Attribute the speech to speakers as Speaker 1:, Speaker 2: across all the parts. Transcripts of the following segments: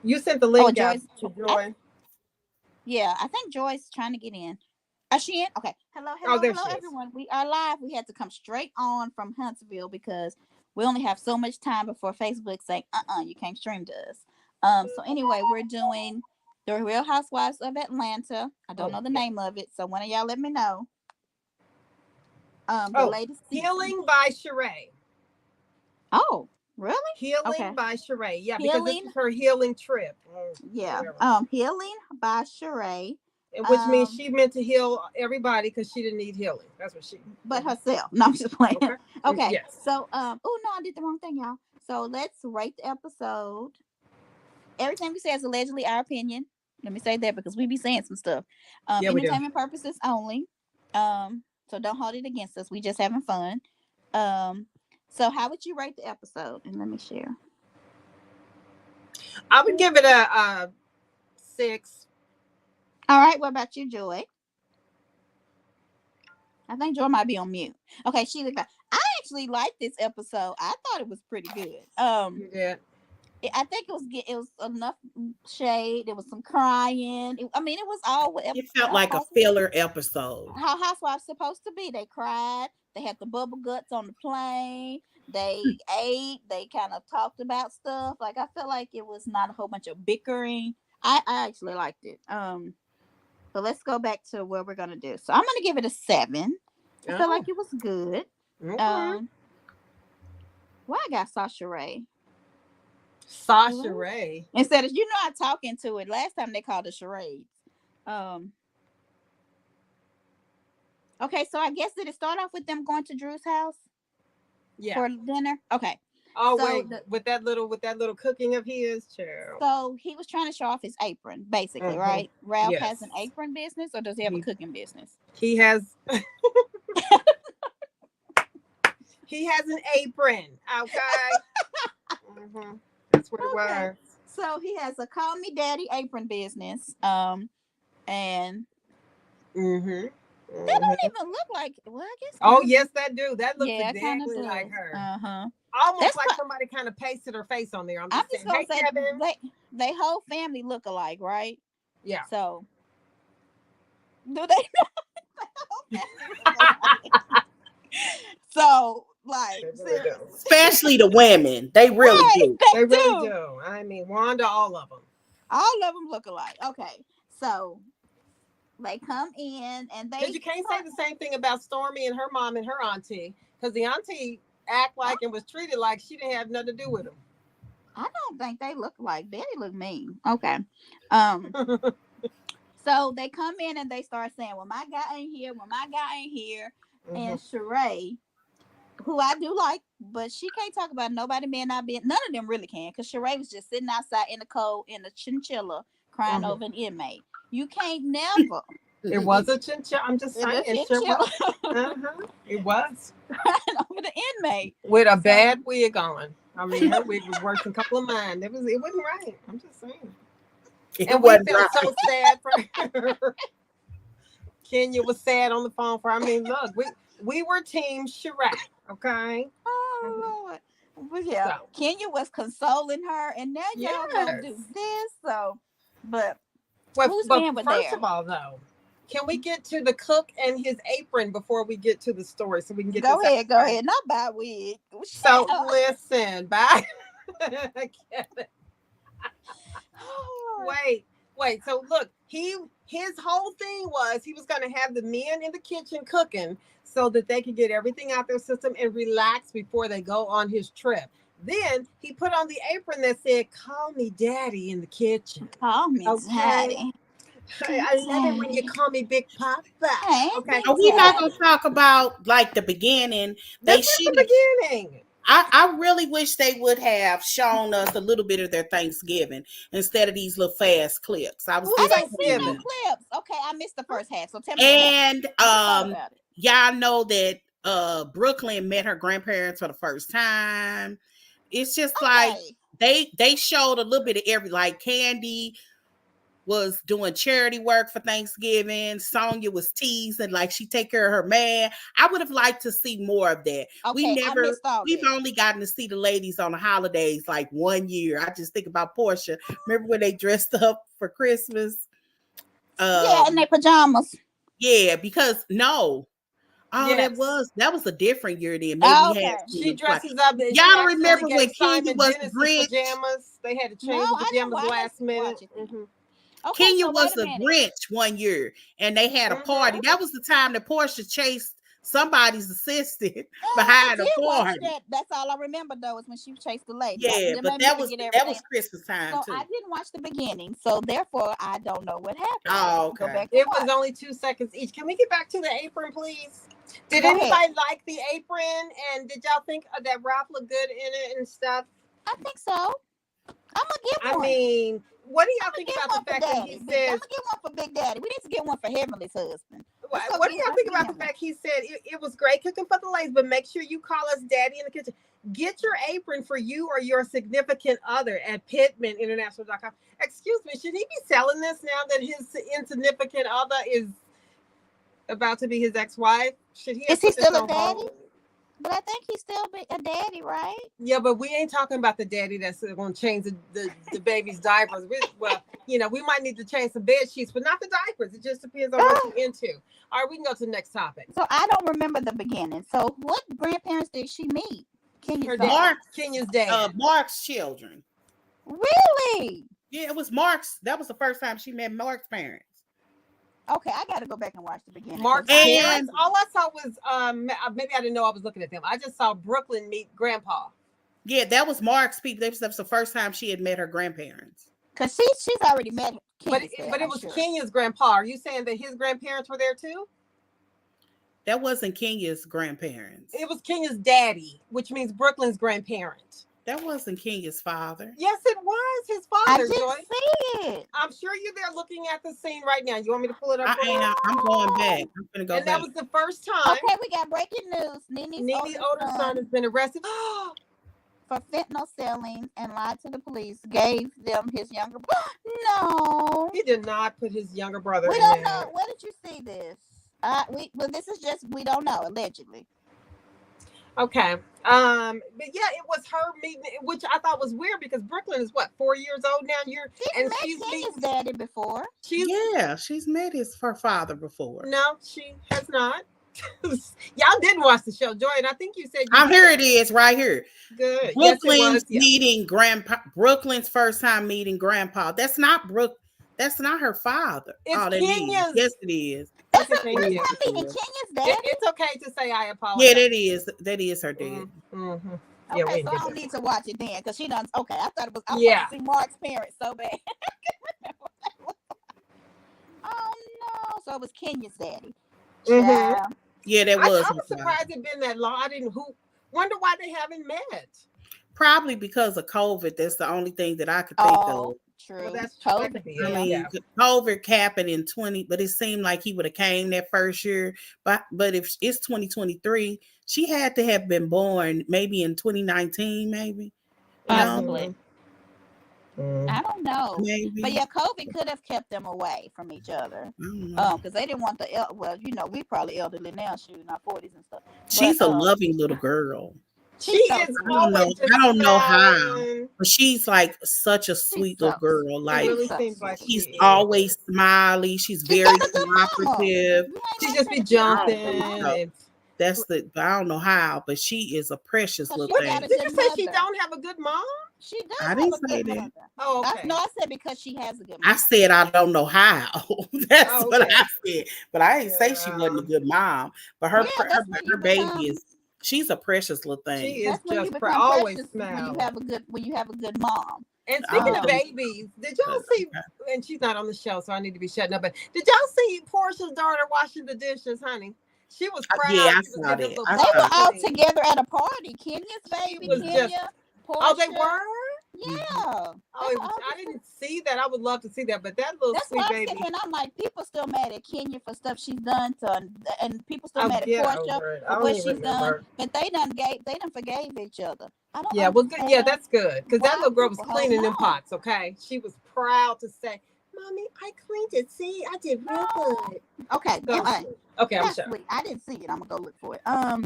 Speaker 1: You sent the
Speaker 2: Oh,
Speaker 1: link out
Speaker 2: Joy's.
Speaker 1: to Joy.
Speaker 2: Yeah, I think Joy's trying to get in. Is she in? Okay. Hello,
Speaker 1: Oh,
Speaker 2: hello,
Speaker 1: there
Speaker 2: hello,
Speaker 1: she is.
Speaker 2: everyone. We are live. We had to come straight on from Huntsville because we only have so much time before Facebook say, you can't stream to us. So anyway, we're doing the Real Housewives of Atlanta. I don't
Speaker 1: Oh,
Speaker 2: know the
Speaker 1: yeah.
Speaker 2: name of it, so one of y'all let me know. The
Speaker 1: Oh,
Speaker 2: latest season.
Speaker 1: Healing by Sheree.
Speaker 2: Oh, really?
Speaker 1: Healing
Speaker 2: Okay.
Speaker 1: by Sheree. Yeah, because this
Speaker 2: Healing.
Speaker 1: is her healing trip or
Speaker 2: Yeah.
Speaker 1: whatever.
Speaker 2: Healing by Sheree.
Speaker 1: Which means
Speaker 2: Um,
Speaker 1: she meant to heal everybody because she didn't need healing. That's what she.
Speaker 2: but
Speaker 1: Mhm.
Speaker 2: herself. No, I'm just playing.
Speaker 1: Okay.
Speaker 2: Okay.
Speaker 1: Yes.
Speaker 2: So oh no, I did the wrong thing, y'all. So let's rate the episode. Everything we say is allegedly our opinion. Let me say that because we be saying some stuff.
Speaker 1: Yeah, we do.
Speaker 2: Entertainment purposes only. So don't hold it against us. We just having fun. Um, so how would you rate the episode? And let me share.
Speaker 1: I would give it a 6.
Speaker 2: All right, what about you, Joy? I think Joy might be on mute. Okay, she looked like I actually liked this episode. I thought it was pretty good.
Speaker 1: You did.
Speaker 2: I think it was enough shade. There was some crying. I mean, it was all what
Speaker 3: It felt like a filler episode.
Speaker 2: how housewives supposed to be. They cried. They had the bubble guts on the plane. They ate. They kind of talked about stuff. Like I felt like it was not a whole bunch of bickering. I actually liked it. But let's go back to what we're gonna do. So I'm gonna give it a 7. I felt
Speaker 1: Oh,
Speaker 2: like it was good.
Speaker 1: okay.
Speaker 2: Um, why I got Sasha Ray?
Speaker 1: Sasha
Speaker 2: Well,
Speaker 1: Ray.
Speaker 2: instead of I talking to it. Last time they called it charades. Um. Okay, so I guess did it start off with them going to Drew's house
Speaker 1: Yeah.
Speaker 2: for dinner? Okay,
Speaker 1: Oh
Speaker 2: so
Speaker 1: wait, with that little cooking of his, child.
Speaker 2: he was trying to show off his apron, basically,
Speaker 1: Mm-hmm.
Speaker 2: right? Ralph has an
Speaker 1: Yes.
Speaker 2: apron business, or does he have a
Speaker 1: He
Speaker 2: cooking business?
Speaker 1: he has he has an apron. Okay. Mm-hmm. That's what it
Speaker 2: Okay,
Speaker 1: was.
Speaker 2: so he has a call me daddy apron business. And
Speaker 1: Mm-hmm.
Speaker 2: that
Speaker 1: Mm-hmm.
Speaker 2: don't even look like. Well, I guess
Speaker 1: Oh
Speaker 2: kind of.
Speaker 1: yes, that do. That looks
Speaker 2: Yeah, it kind of
Speaker 1: exactly like
Speaker 2: does.
Speaker 1: her.
Speaker 2: Uh huh.
Speaker 1: Almost
Speaker 2: That's
Speaker 1: like
Speaker 2: what
Speaker 1: somebody kind of pasted her face on there. I'm
Speaker 2: I'm
Speaker 1: just
Speaker 2: just
Speaker 1: saying,
Speaker 2: gonna
Speaker 1: hey
Speaker 2: say.
Speaker 1: Kevin.
Speaker 2: They whole family look alike, right?
Speaker 1: Yeah.
Speaker 2: So do they? Whole family look alike. So like
Speaker 1: They really do.
Speaker 2: seriously,
Speaker 3: Especially the women. They really
Speaker 2: right?
Speaker 3: do.
Speaker 2: They
Speaker 1: They really
Speaker 2: do.
Speaker 1: do. I mean, Wanda, all of them.
Speaker 2: All of them look alike. Okay, so they come in and
Speaker 1: Because
Speaker 2: they
Speaker 1: you can't say
Speaker 2: start.
Speaker 1: the same thing about Stormy and her mom and her auntie. Because the auntie act like and was treated like she didn't have nothing to do with
Speaker 2: I don't think they look like Betty. Look mean. Okay, um.
Speaker 1: them.
Speaker 2: So they come in and they start saying, "Well, my guy ain't here. Well, my guy ain't here."
Speaker 1: Hmm.
Speaker 2: And Sheree, who I do like, but she can't talk about nobody being not being. None of them really can, because Sheree was just sitting outside in the cold in a chinchilla crying
Speaker 1: Hmm.
Speaker 2: over an inmate. You can't never
Speaker 1: It was a chinchilla. I'm just
Speaker 2: in
Speaker 1: saying,
Speaker 2: a
Speaker 1: it sure was.
Speaker 2: chinchilla
Speaker 1: Uh-huh. It was
Speaker 2: crying over the inmate.
Speaker 1: with a
Speaker 2: So
Speaker 1: bad wig on. I mean, her wig was worse than a couple of mine. It wasn't right. I'm just saying.
Speaker 3: It
Speaker 1: And we
Speaker 3: wasn't
Speaker 1: felt
Speaker 3: right.
Speaker 1: so sad for her. Kenya was sad on the phone for. I mean, look, we were team Shrek, okay. Mhm.
Speaker 2: oh Lord. But yeah,
Speaker 1: So
Speaker 2: Kenya was consoling her, and now y'all gonna do
Speaker 1: yes.
Speaker 2: this. So, but
Speaker 1: Well,
Speaker 2: whose
Speaker 1: but
Speaker 2: man was
Speaker 1: first
Speaker 2: there?
Speaker 1: of all, though, can we get to the cook and his apron before we get to the story, so we can get
Speaker 2: Go
Speaker 1: this out
Speaker 2: ahead,
Speaker 1: of
Speaker 2: go
Speaker 1: the way?
Speaker 2: ahead. Not by wig. Shut
Speaker 1: So
Speaker 2: up.
Speaker 1: listen, bye.
Speaker 2: Oh, Lord.
Speaker 1: Wait. So look, his whole thing was he was going to have the men in the kitchen cooking so that they could get everything out their system and relax before they go on his trip. Then he put on the apron that said, "Call me daddy in the kitchen."
Speaker 2: Call me
Speaker 1: Okay.
Speaker 2: daddy.
Speaker 1: I love it when you
Speaker 2: Daddy.
Speaker 1: call me Big Papa.
Speaker 2: Hey,
Speaker 1: Okay.
Speaker 2: big
Speaker 3: Are we not gonna
Speaker 2: daddy.
Speaker 3: talk about like the beginning?
Speaker 1: This
Speaker 3: They
Speaker 1: is
Speaker 3: should
Speaker 1: the
Speaker 3: have.
Speaker 1: beginning.
Speaker 3: I really wish they would have shown us a little bit of their Thanksgiving instead of these little fast clips. I was
Speaker 1: Who's
Speaker 2: I didn't see no
Speaker 1: Thanksgiving?
Speaker 3: disappointed.
Speaker 2: clips. Okay, I missed the first half. So tell me what happened.
Speaker 3: And
Speaker 2: I just thought about it.
Speaker 3: y'all know that Brooklyn met her grandparents for the first time. It's just like
Speaker 2: Okay.
Speaker 3: they showed a little bit of every, like Candy was doing charity work for Thanksgiving. Sonya was teasing like she take care of her man. I would have liked to see more of that.
Speaker 2: Okay, I missed all
Speaker 3: We've
Speaker 2: that.
Speaker 3: only gotten to see the ladies on the holidays like 1 year. I just think about Portia. Remember when they dressed up for Christmas?
Speaker 2: Yeah, in their pajamas.
Speaker 3: Yeah, because no. Oh,
Speaker 1: Yes.
Speaker 3: that was a different year then. Maybe
Speaker 2: Oh,
Speaker 3: we had
Speaker 2: okay.
Speaker 1: She dresses up. And
Speaker 3: y'all
Speaker 1: she actually
Speaker 3: remember when
Speaker 1: gave
Speaker 3: Kenya
Speaker 1: Simon
Speaker 3: was
Speaker 1: Dennis
Speaker 3: the Grinch?
Speaker 1: pajamas? They had to change
Speaker 2: No,
Speaker 1: the
Speaker 2: I didn't
Speaker 1: pajamas
Speaker 2: watch
Speaker 1: last
Speaker 2: it.
Speaker 1: minute.
Speaker 2: Okay,
Speaker 3: Kenya
Speaker 2: so
Speaker 3: was
Speaker 2: wait a
Speaker 3: the
Speaker 2: minute.
Speaker 3: Grinch 1 year, and they had a party. That was the time that Portia chased somebody's assistant behind
Speaker 2: I
Speaker 3: a
Speaker 2: did watch
Speaker 3: party.
Speaker 2: that. That's all I remember though, is when she chased the lady.
Speaker 3: Yeah,
Speaker 2: That
Speaker 3: but
Speaker 2: made me forget
Speaker 3: that was
Speaker 2: everything.
Speaker 3: Christmas time
Speaker 2: So
Speaker 3: too.
Speaker 2: I didn't watch the beginning, so therefore I don't know what happened.
Speaker 3: Oh,
Speaker 2: Go
Speaker 3: okay.
Speaker 2: back and
Speaker 1: It
Speaker 2: watch.
Speaker 1: was only 2 seconds each. Can we get back to the apron, please? Did
Speaker 2: Go
Speaker 1: anybody
Speaker 2: ahead.
Speaker 1: like the apron? And did y'all think that Ralph looked good in it and stuff?
Speaker 2: I think so. I'm gonna get one.
Speaker 1: I mean, what do y'all
Speaker 2: I'm
Speaker 1: think
Speaker 2: gonna get
Speaker 1: about
Speaker 2: one
Speaker 1: the
Speaker 2: for
Speaker 1: fact that
Speaker 2: Daddy.
Speaker 1: he
Speaker 2: I'm
Speaker 1: says?
Speaker 2: gonna get one for Big Daddy. We need to get one for Heavenly's husband.
Speaker 1: What
Speaker 2: Let's go
Speaker 1: do y'all
Speaker 2: let's
Speaker 1: think
Speaker 2: get
Speaker 1: about
Speaker 2: him
Speaker 1: the
Speaker 2: one.
Speaker 1: fact he said it was great cooking for the ladies, but make sure you call us daddy in the kitchen. Get your apron for you or your significant other at PittmanInternational.com. Excuse me, should he be selling this now that his insignificant other is about to be his ex-wife? Should he?
Speaker 2: Is he
Speaker 1: put this
Speaker 2: still a
Speaker 1: on
Speaker 2: daddy?
Speaker 1: hold?
Speaker 2: But I think he's still a daddy, right?
Speaker 1: Yeah, but we ain't talking about the daddy that's going to change the baby's diapers. Well, we might need to change some bed sheets, but not the diapers. It just depends on what you're into. All right, we can go to the next topic.
Speaker 2: So I don't remember the beginning. So what grandparents did she meet?
Speaker 1: Her dad, Kenya's dad.
Speaker 3: Mark's children.
Speaker 2: Really?
Speaker 3: Yeah, it was Mark's. That was the first time she met Mark's parents.
Speaker 2: Okay, I got to go back and watch the beginning.
Speaker 1: Mark's parents. All I saw was maybe I didn't know I was looking at them. I just saw Brooklyn meet Grandpa.
Speaker 3: Yeah, that was Mark's people. That was the first time she had met her grandparents.
Speaker 2: Because she's already met Kenya's dad,
Speaker 1: but it was Kenya's grandpa. Are you saying that his grandparents were there too?
Speaker 3: That wasn't Kenya's grandparents.
Speaker 1: It was Kenya's daddy, which means Brooklyn's grandparent.
Speaker 3: That wasn't Kenya's father.
Speaker 1: Yes, it was his father.
Speaker 2: I didn't see it.
Speaker 1: I'm sure you're there looking at the scene right now. You want me to pull it up?
Speaker 3: I'm going back. I'm gonna go
Speaker 1: and
Speaker 3: back.
Speaker 1: that was the first time.
Speaker 2: Okay, we got breaking news. Nene's
Speaker 1: older son has been arrested
Speaker 2: for fentanyl selling and lied to the police. Gave them his younger brother. No,
Speaker 1: he did not put his younger brother.
Speaker 2: We don't know. Where did you see this? Well, this is just we don't know. Allegedly.
Speaker 1: Okay. But yeah, it was her meeting, which I thought was weird because Brooklyn is what, 4 years old now.
Speaker 2: She's met his daddy before.
Speaker 3: She's met her father before.
Speaker 1: No, she has not. Y'all didn't watch the show, Joy, and I think you said
Speaker 3: here it is, right here.
Speaker 1: Good.
Speaker 3: Brooklyn's meeting grandpa. Brooklyn's first time meeting grandpa. That's not That's not her father.
Speaker 1: It's
Speaker 3: Kenya's. Yes, it is.
Speaker 2: That's not meeting Kenya's dad.
Speaker 1: It's okay to say I apologize.
Speaker 3: Yeah, that is her dad.
Speaker 1: Mm-hmm.
Speaker 2: Okay, so I don't need to watch it then because she done. Okay, I thought it was. I want to see Mark's parents so bad. Oh no! So it was Kenya's daddy.
Speaker 1: Mm-hmm.
Speaker 3: Yeah, that was.
Speaker 1: I was surprised it'd been that long. I didn't. Wonder why they haven't met.
Speaker 3: Probably because of COVID. That's the only thing that I could think of.
Speaker 2: True.
Speaker 1: Well, that's
Speaker 2: COVID.
Speaker 3: I mean, COVID happened in 20, but it seemed like he would have came that first year. But if it's 2023, she had to have been born maybe in 2019, maybe.
Speaker 2: Possibly. I don't know.
Speaker 3: Maybe.
Speaker 2: But yeah, COVID could have kept them away from each other. Because they didn't want we probably elderly now, shooting our 40s and stuff.
Speaker 3: She's a loving little girl.
Speaker 1: She is.
Speaker 3: I don't know how, but she's like such a sweet little girl. Like,
Speaker 1: really seems like
Speaker 3: she's always smiley. She's very cooperative.
Speaker 1: She just be jumping.
Speaker 3: That's I don't know how, but she is a precious little thing.
Speaker 1: Did you say she don't have a good mom?
Speaker 2: She does.
Speaker 3: I didn't say that.
Speaker 1: Oh, okay.
Speaker 2: No, I said because she has a good mom.
Speaker 3: I said I don't know how. That's what I said. But I didn't say she wasn't a good mom. But her baby is. She's a precious little thing.
Speaker 1: She is just always smile.
Speaker 2: When you have a good mom.
Speaker 1: And speaking of babies, did y'all see? And she's not on the show, so I need to be shutting up. But did y'all see Portia's daughter washing the dishes, honey? She was proud.
Speaker 3: Yeah, I saw that.
Speaker 2: They were all together at a party. Kenya's baby, Kenya. Portia.
Speaker 1: Oh, they were.
Speaker 2: Yeah.
Speaker 1: Oh, I didn't see that. I would love to see that, but that little sweet baby.
Speaker 2: And I'm like, people still mad at Kenya for stuff she's done and people still mad at Portia for what she's done. But they done forgave each other.
Speaker 1: Well, good. Yeah, that's good because that little girl was cleaning them pots. Okay, she was proud to say, Mommy, I cleaned it. See, I did real good.
Speaker 2: Okay,
Speaker 1: Go to sleep. Okay, I'm
Speaker 2: that's
Speaker 1: sorry.
Speaker 2: sweet. I didn't see it. I'm gonna go look for it. Oh,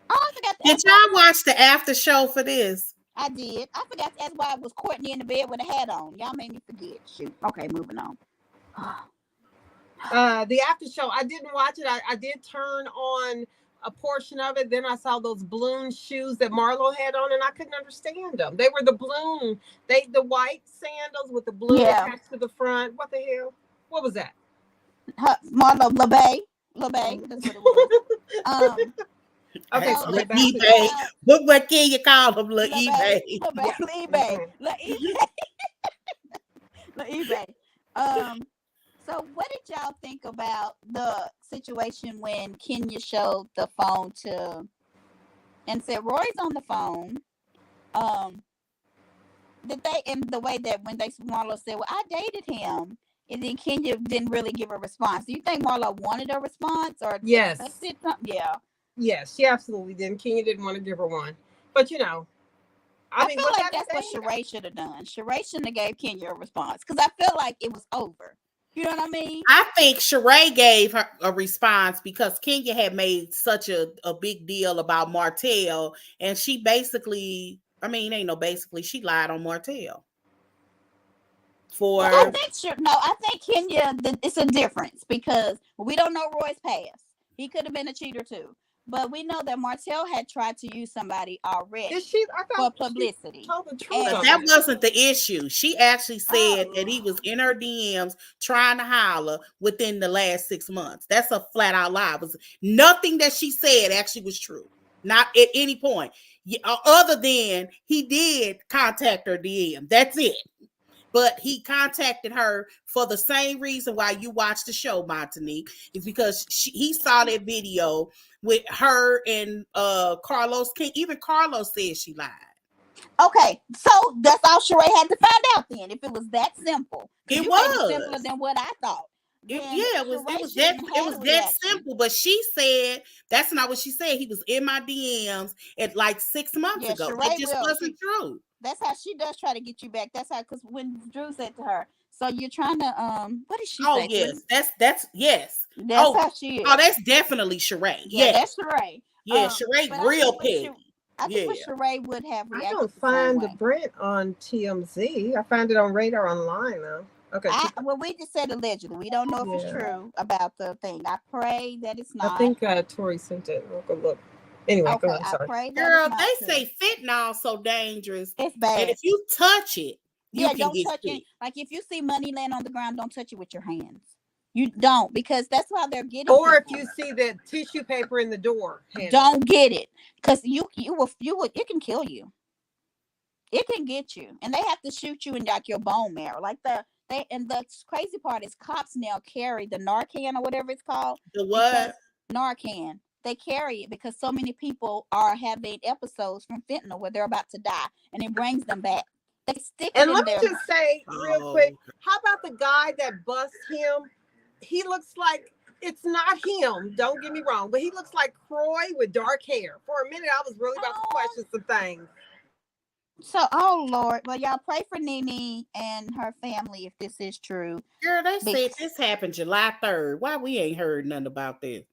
Speaker 2: I forgot to
Speaker 3: Did
Speaker 2: ask.
Speaker 3: y'all watch the after show for this?
Speaker 2: I did. I forgot to ask why it was Courtney in the bed with a hat on. Y'all made me forget. Shoot. Okay, moving on.
Speaker 1: The after show, I didn't watch it. I did turn on a portion of it. Then I saw those balloon shoes that Marlo had on, and I couldn't understand them. They were the balloon, the white sandals with the balloon attached to the front. What the hell? What was that?
Speaker 2: Marlo LeBay. That's what it was.
Speaker 1: Okay,
Speaker 2: so
Speaker 1: so
Speaker 2: let's
Speaker 1: back
Speaker 2: talk
Speaker 1: to
Speaker 3: eBay.
Speaker 2: about
Speaker 3: What can you call them? Little eBay.
Speaker 2: eBay. So what did y'all think about the situation when Kenya showed the phone to and said Roy's on the phone? Did they, in the way that when Marlo said, well, I dated him, and then Kenya didn't really give a response. Do you think Marlo wanted a response or
Speaker 1: yes,
Speaker 2: expected something? Yeah.
Speaker 1: Yes, she absolutely didn't. Kenya didn't want to give her one. But you know,
Speaker 2: I feel like that's what Sheree should have done. Sheree shouldn't have gave Kenya a response because I feel like it was over. You know what I mean?
Speaker 3: I think Sheree gave her a response because Kenya had made such a big deal about Martell, and she basically, I mean, ain't no basically, she lied on Martell.
Speaker 2: I think Kenya, it's a difference because we don't know Roy's past. He could have been a cheater too. But we know that Martell had tried to use somebody already for publicity.
Speaker 1: Told the truth.
Speaker 3: But that wasn't the issue. She actually said that he was in her DMs trying to holler within the last 6 months. That's a flat out lie. It was nothing that she said actually was true. Not at any point. Other than he did contact her DM. That's it. But he contacted her for the same reason why you watched the show, Montanique, is because he saw that video with her and Carlos King. Even Carlos said she lied.
Speaker 2: Okay, so that's all Sheree had to find out then. If it was that simple,
Speaker 3: it was
Speaker 2: simpler than what I thought.
Speaker 3: It was that simple. But she said that's not what she said. He was in my DMs at like 6 months ago. It just wasn't true.
Speaker 2: That's how she does try to get you back. That's how, because when Drew said to her, so you're trying to what did she say?
Speaker 3: Oh yes, that's yes.
Speaker 2: That's how she is.
Speaker 3: Oh, that's definitely Sheree.
Speaker 2: Yeah, that's Sheree.
Speaker 3: Yeah, Sheree real petty.
Speaker 2: I think what Sheree would have reacted.
Speaker 1: I don't find the Brent on TMZ. I find it on Radar Online though. Okay.
Speaker 2: Well, we just said allegedly. We don't know if it's true about the thing. I pray that it's not.
Speaker 1: I think Tori sent it. We'll go look. Anyway, go ahead. Sorry.
Speaker 3: Girl, they say fentanyl so dangerous.
Speaker 2: It's bad.
Speaker 3: And if you touch it,
Speaker 2: don't touch it. Like if you see money laying on the ground, don't touch it with your hands. You don't, because that's why they're getting.
Speaker 1: Or if you see the tissue paper in the door,
Speaker 2: don't get it, because you will it can kill you. It can get you, and they have to shoot you in like your bone marrow. Like and the crazy part is cops now carry the Narcan or whatever it's called.
Speaker 3: The what?
Speaker 2: Narcan. They carry it because so many people are having episodes from fentanyl where they're about to die, and it brings them back. They stick it in
Speaker 1: let me just say real quick, how about the guy that busts him? He looks like, it's not him, don't get me wrong, but he looks like Croy with dark hair. For a minute, I was really about to question some things.
Speaker 2: So, oh Lord, well, y'all pray for Nene and her family if this is true.
Speaker 3: Girl, they said this happened July 3rd. Why we ain't heard nothing about this?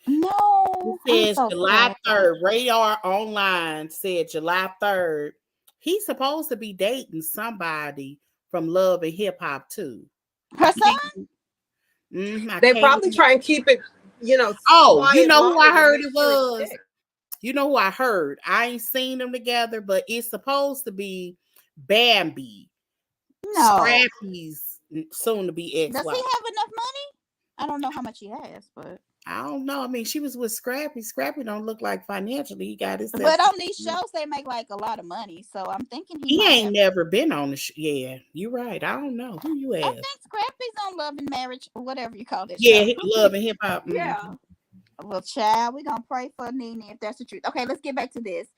Speaker 2: No.
Speaker 3: It says July 3rd. Radar Online said July 3rd. He's supposed to be dating somebody from Love and Hip Hop too.
Speaker 2: Her son?
Speaker 1: They probably try and keep it,
Speaker 3: Oh, you know who I heard it was? You know who I heard? I ain't seen them together, but it's supposed to be Bambi.
Speaker 2: No.
Speaker 3: Scrappy's soon to be ex-wife.
Speaker 2: Does he have enough money? I don't know how much he has, but
Speaker 3: I don't know. I mean, she was with Scrappy. Scrappy don't look like financially he got his.
Speaker 2: But on these shows, they make like a lot of money. So I'm thinking
Speaker 3: he ain't never been on the show. Yeah, you're right. I don't know who you ask.
Speaker 2: I think Scrappy's on Love and Marriage or whatever you call it.
Speaker 3: Yeah, Love and Hip Hop.
Speaker 2: Yeah. Well, child, we're gonna pray for Nene if that's the truth. Okay, let's get back to this.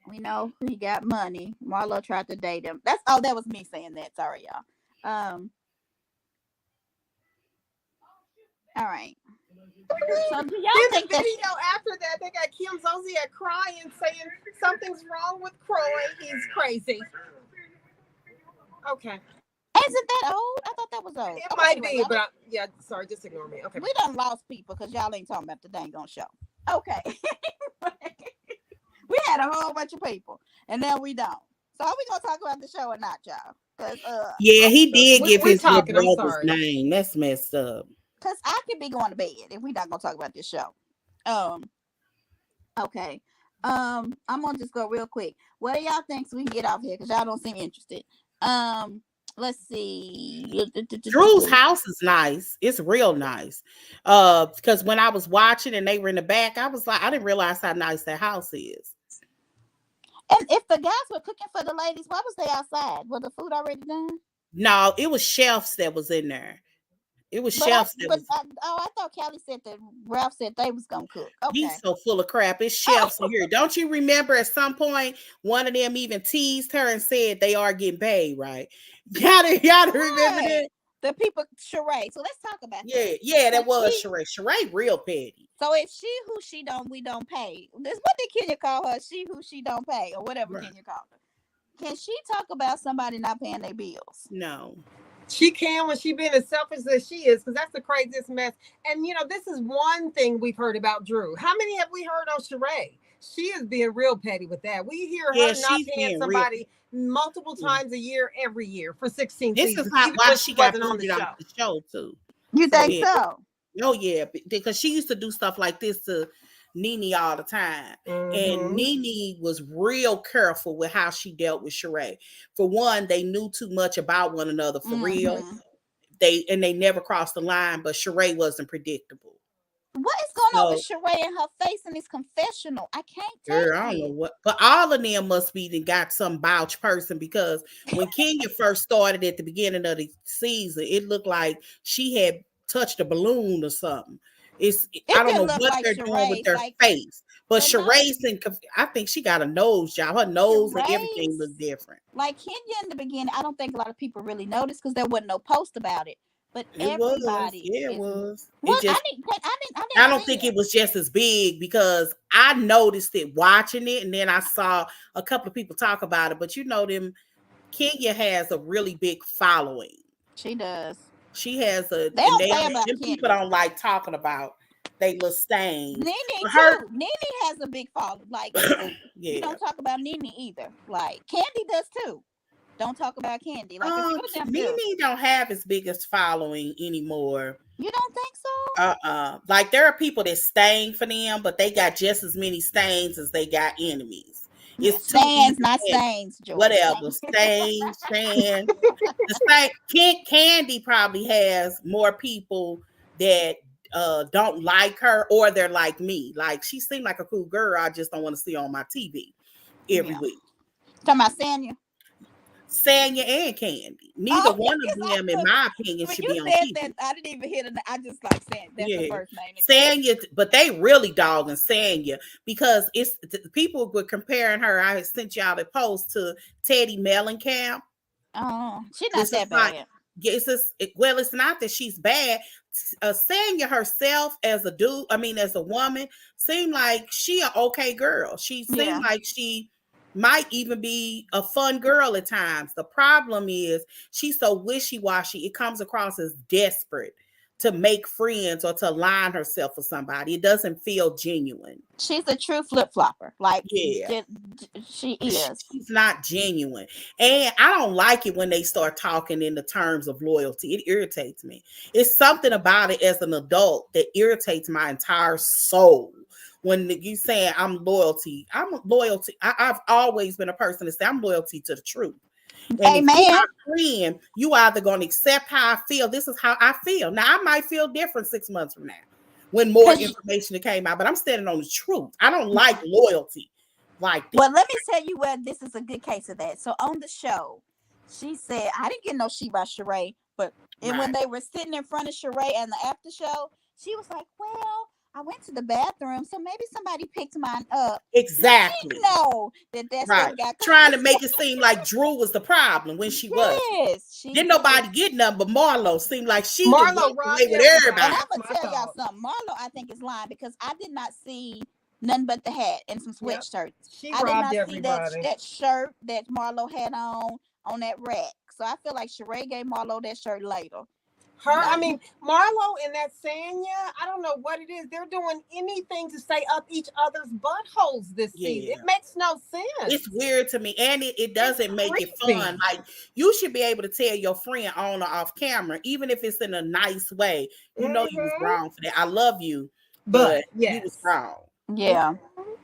Speaker 2: We know he got money. Marlo tried to date him. That was me saying that. Sorry, y'all. All right. So do y'all think
Speaker 1: the video after that, they got Kim Zolciak crying, saying something's wrong with Croy. He's crazy. Okay.
Speaker 2: Isn't that old? I thought that was old.
Speaker 1: It
Speaker 2: Okay,
Speaker 1: might
Speaker 2: anyway,
Speaker 1: be,
Speaker 2: y'all,
Speaker 1: but yeah, sorry, just ignore me. Okay.
Speaker 2: we done lost people because y'all ain't talking about the dang on show. Okay. We had a whole bunch of people, and now we don't. So are we gonna talk about the show or not, y'all? Because
Speaker 3: Yeah, he did give
Speaker 1: We're
Speaker 3: his little
Speaker 1: talking. I'm
Speaker 3: brother's
Speaker 1: sorry.
Speaker 3: name. That's messed up.
Speaker 2: I could be going to bed if we're not gonna talk about this show. Um. Okay. I'm gonna just go real quick. What do y'all think so we can get off here? Because y'all don't seem interested. Let's see.
Speaker 3: Drew's house is nice. It's real nice. Because when I was watching and they were in the back, I was like, I didn't realize how nice that house is.
Speaker 2: And if the guys were cooking for the ladies, why was they outside? Was the food already done?
Speaker 3: No, it was chefs that was in there. It was chefs that was.
Speaker 2: I thought Callie said that Ralph said they was gonna cook. Okay.
Speaker 3: He's so full of crap. It's chefs in here. Don't you remember at some point one of them even teased her and said they are getting paid, right? Y'all remember that?
Speaker 2: The people charade. So let's talk about that.
Speaker 3: Yeah, that was Sheree. Sheree real petty.
Speaker 2: So if she who she don't we don't pay. This what did Kenya call her? She who she don't pay, or whatever Kenya called her. Can she talk about somebody not paying their bills?
Speaker 3: No.
Speaker 1: She can when she being as selfish as she is, because that's the craziest mess. And this is one thing we've heard about Drew. How many have we heard on Sheree? She is being real petty with that. We hear her not paying somebody multiple times a year, every year for 16
Speaker 3: this
Speaker 1: seasons.
Speaker 3: This is not why she got on the show too.
Speaker 2: You think so?
Speaker 3: Oh yeah, because she used to do stuff like this to Nene all the time. And Nene was real careful with how she dealt with Sheree. For one, they knew too much about one another for real. They never crossed the line, but Sheree wasn't predictable.
Speaker 2: What is going on with Sheree and her face in this confessional? I can't take it.
Speaker 3: I don't know what, but all of them must be got some vouch person, because when Kenya first started at the beginning of the season, it looked like she had touched a balloon or something. I don't know what they're doing with their face, but Sheree's I think she got a nose job. Her nose and everything look different.
Speaker 2: Like Kenya in the beginning, I don't think a lot of people really noticed because there wasn't no post about it. But everybody,
Speaker 3: it was.
Speaker 2: Well,
Speaker 3: I don't think it was just as big, because I noticed it watching it, and then I saw a couple of people talk about it. But Kenya has a really big following.
Speaker 2: She does.
Speaker 3: She has people don't like talking about they little stains.
Speaker 2: Nene too. Nene has a big following. Like you don't talk about Nene either. Like Candy does too. Don't talk about Candy. Like
Speaker 3: Nene don't have as big as following anymore.
Speaker 2: You don't think so?
Speaker 3: Like there are people that stain for them, but they got just as many stains as they got enemies. It's
Speaker 2: stains, not stains, George.
Speaker 3: Whatever. Stains, sand. Candy probably has more people that don't like her, or they're like me. Like she seemed like a cool girl. I just don't want to see on my TV every week.
Speaker 2: Talking about
Speaker 3: Sanya and Candy. Neither one of them, in my opinion, should be on TV.
Speaker 2: That, I didn't even hear it. I just like Sanya. That's the first name.
Speaker 3: Sanya, but they really dogging Sanya, because people were comparing her. I sent y'all the post to Teddy Mellencamp.
Speaker 2: Oh, she's not that bad.
Speaker 3: It's not that she's bad. Sanya herself as a woman, seemed like she an okay girl. She seemed like she might even be a fun girl at times. The problem is she's so wishy-washy. It comes across as desperate to make friends or to align herself with somebody. It doesn't feel genuine.
Speaker 2: She's a true flip-flopper. Like, she is.
Speaker 3: She's not genuine. And I don't like it when they start talking in the terms of loyalty. It irritates me. It's something about it as an adult that irritates my entire soul. When you saying I'm loyalty. I've always been a person to say I'm loyalty to the truth. And if you're my friend, you either going to accept how I feel. This is how I feel. Now, I might feel different 6 months from now when more information came out, but I'm standing on the truth. I don't like loyalty like that.
Speaker 2: Well, let me tell you where this is a good case of that. So on the show, she said, I didn't get no she by Sheree, but when they were sitting in front of Sheree and the after show, she was like, well, I went to the bathroom, so maybe somebody picked mine up.
Speaker 3: Exactly.
Speaker 2: No, that's right.
Speaker 3: Trying to make it seem like Drew was the problem when she was. Didn't nobody get nothing, but Marlo seemed like she was away with everybody.
Speaker 2: And I'm gonna tell y'all something. Marlo, I think, is lying, because I did not see nothing but the hat and some sweatshirts.
Speaker 1: I did not see
Speaker 2: that shirt that Marlo had on. on that rack. So I feel like Sheree gave Marlo that shirt later.
Speaker 1: I mean, Marlo and that Sanya, I don't know what it is. They're doing anything to stay up each other's buttholes this season. It makes no sense.
Speaker 3: It's weird to me. And it doesn't make it fun. Like, you should be able to tell your friend on or off camera, even if it's in a nice way. You know you was wrong for that. I love you, but you was wrong.
Speaker 2: Yeah.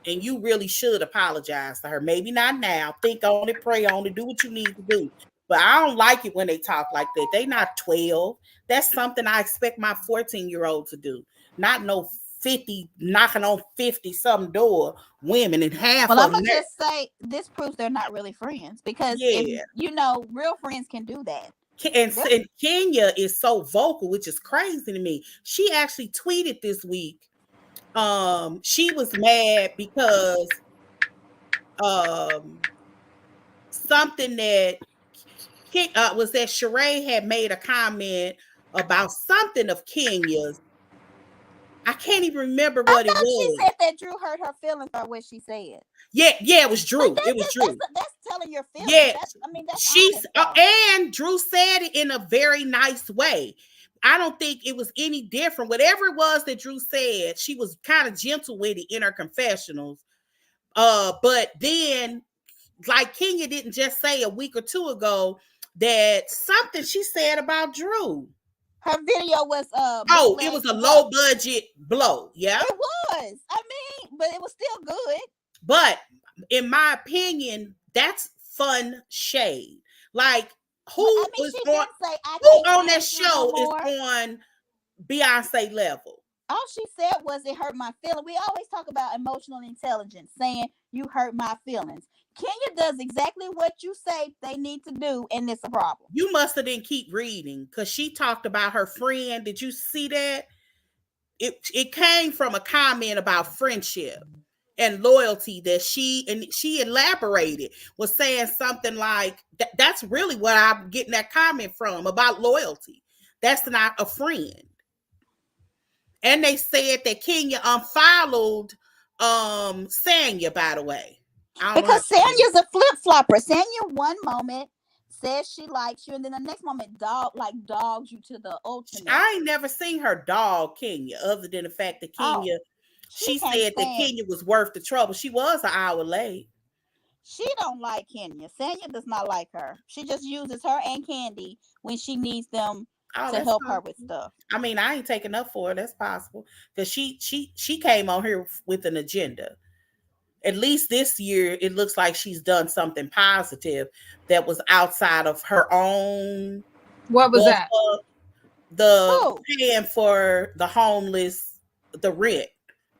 Speaker 3: And you really should apologize to her. Maybe not now. Think on it, pray on it, do what you need to do. But I don't like it when they talk like that. They not 12. That's something I expect my 14-year-old to do. Not no 50, knocking on 50-something door women, and half
Speaker 2: well,
Speaker 3: of
Speaker 2: I'm
Speaker 3: them.
Speaker 2: Well, I'm going to just say, this proves they're not really friends. Because, if, real friends can do that.
Speaker 3: And Kenya is so vocal, which is crazy to me. She actually tweeted this week. She was mad because something that was that Sheree had made a comment about something of Kenya's. I can't even remember what it was.
Speaker 2: She said that Drew hurt her feelings by what she said.
Speaker 3: Yeah, it was Drew. It was Drew.
Speaker 2: That's telling your feelings.
Speaker 3: Yeah,
Speaker 2: that's
Speaker 3: and Drew said it in a very nice way. I don't think it was any different. Whatever it was that Drew said, she was kind of gentle with it in her confessionals. But then, like, Kenya didn't just say a week or two ago that something she said about Drew.
Speaker 2: Her video was
Speaker 3: it was a low budget blow. Yeah,
Speaker 2: it was. I mean, but it was still good.
Speaker 3: But in my opinion, that's fun shade. Like, who on that show is on Beyonce level?
Speaker 2: All she said was it hurt my feelings. We always talk about emotional intelligence, saying you hurt my feelings. Kenya does exactly what you say they need to do, and it's a problem.
Speaker 3: You must have didn't keep reading, because she talked about her friend. Did you see that? It came from a comment about friendship and loyalty that she elaborated, was saying something like, that's really what I'm getting that comment from, about loyalty. That's not a friend. And they said that Kenya unfollowed Sanya, by the way.
Speaker 2: Because Sanya's a flip-flopper. Sanya one moment says she likes you, and then the next moment dogs you to the ultimate.
Speaker 3: I ain't never seen her dog Kenya, other than the fact that Kenya, she said that Kenya was worth the trouble. She was an hour late.
Speaker 2: She don't like Kenya. Sanya does not like her. She just uses her and Candy when she needs them to help her with stuff.
Speaker 3: I mean, I ain't taking up for her. That's possible, because she came on here with an agenda. At least this year, it looks like she's done something positive that was outside of her own.
Speaker 1: What was that?
Speaker 3: Paying for the homeless, the rent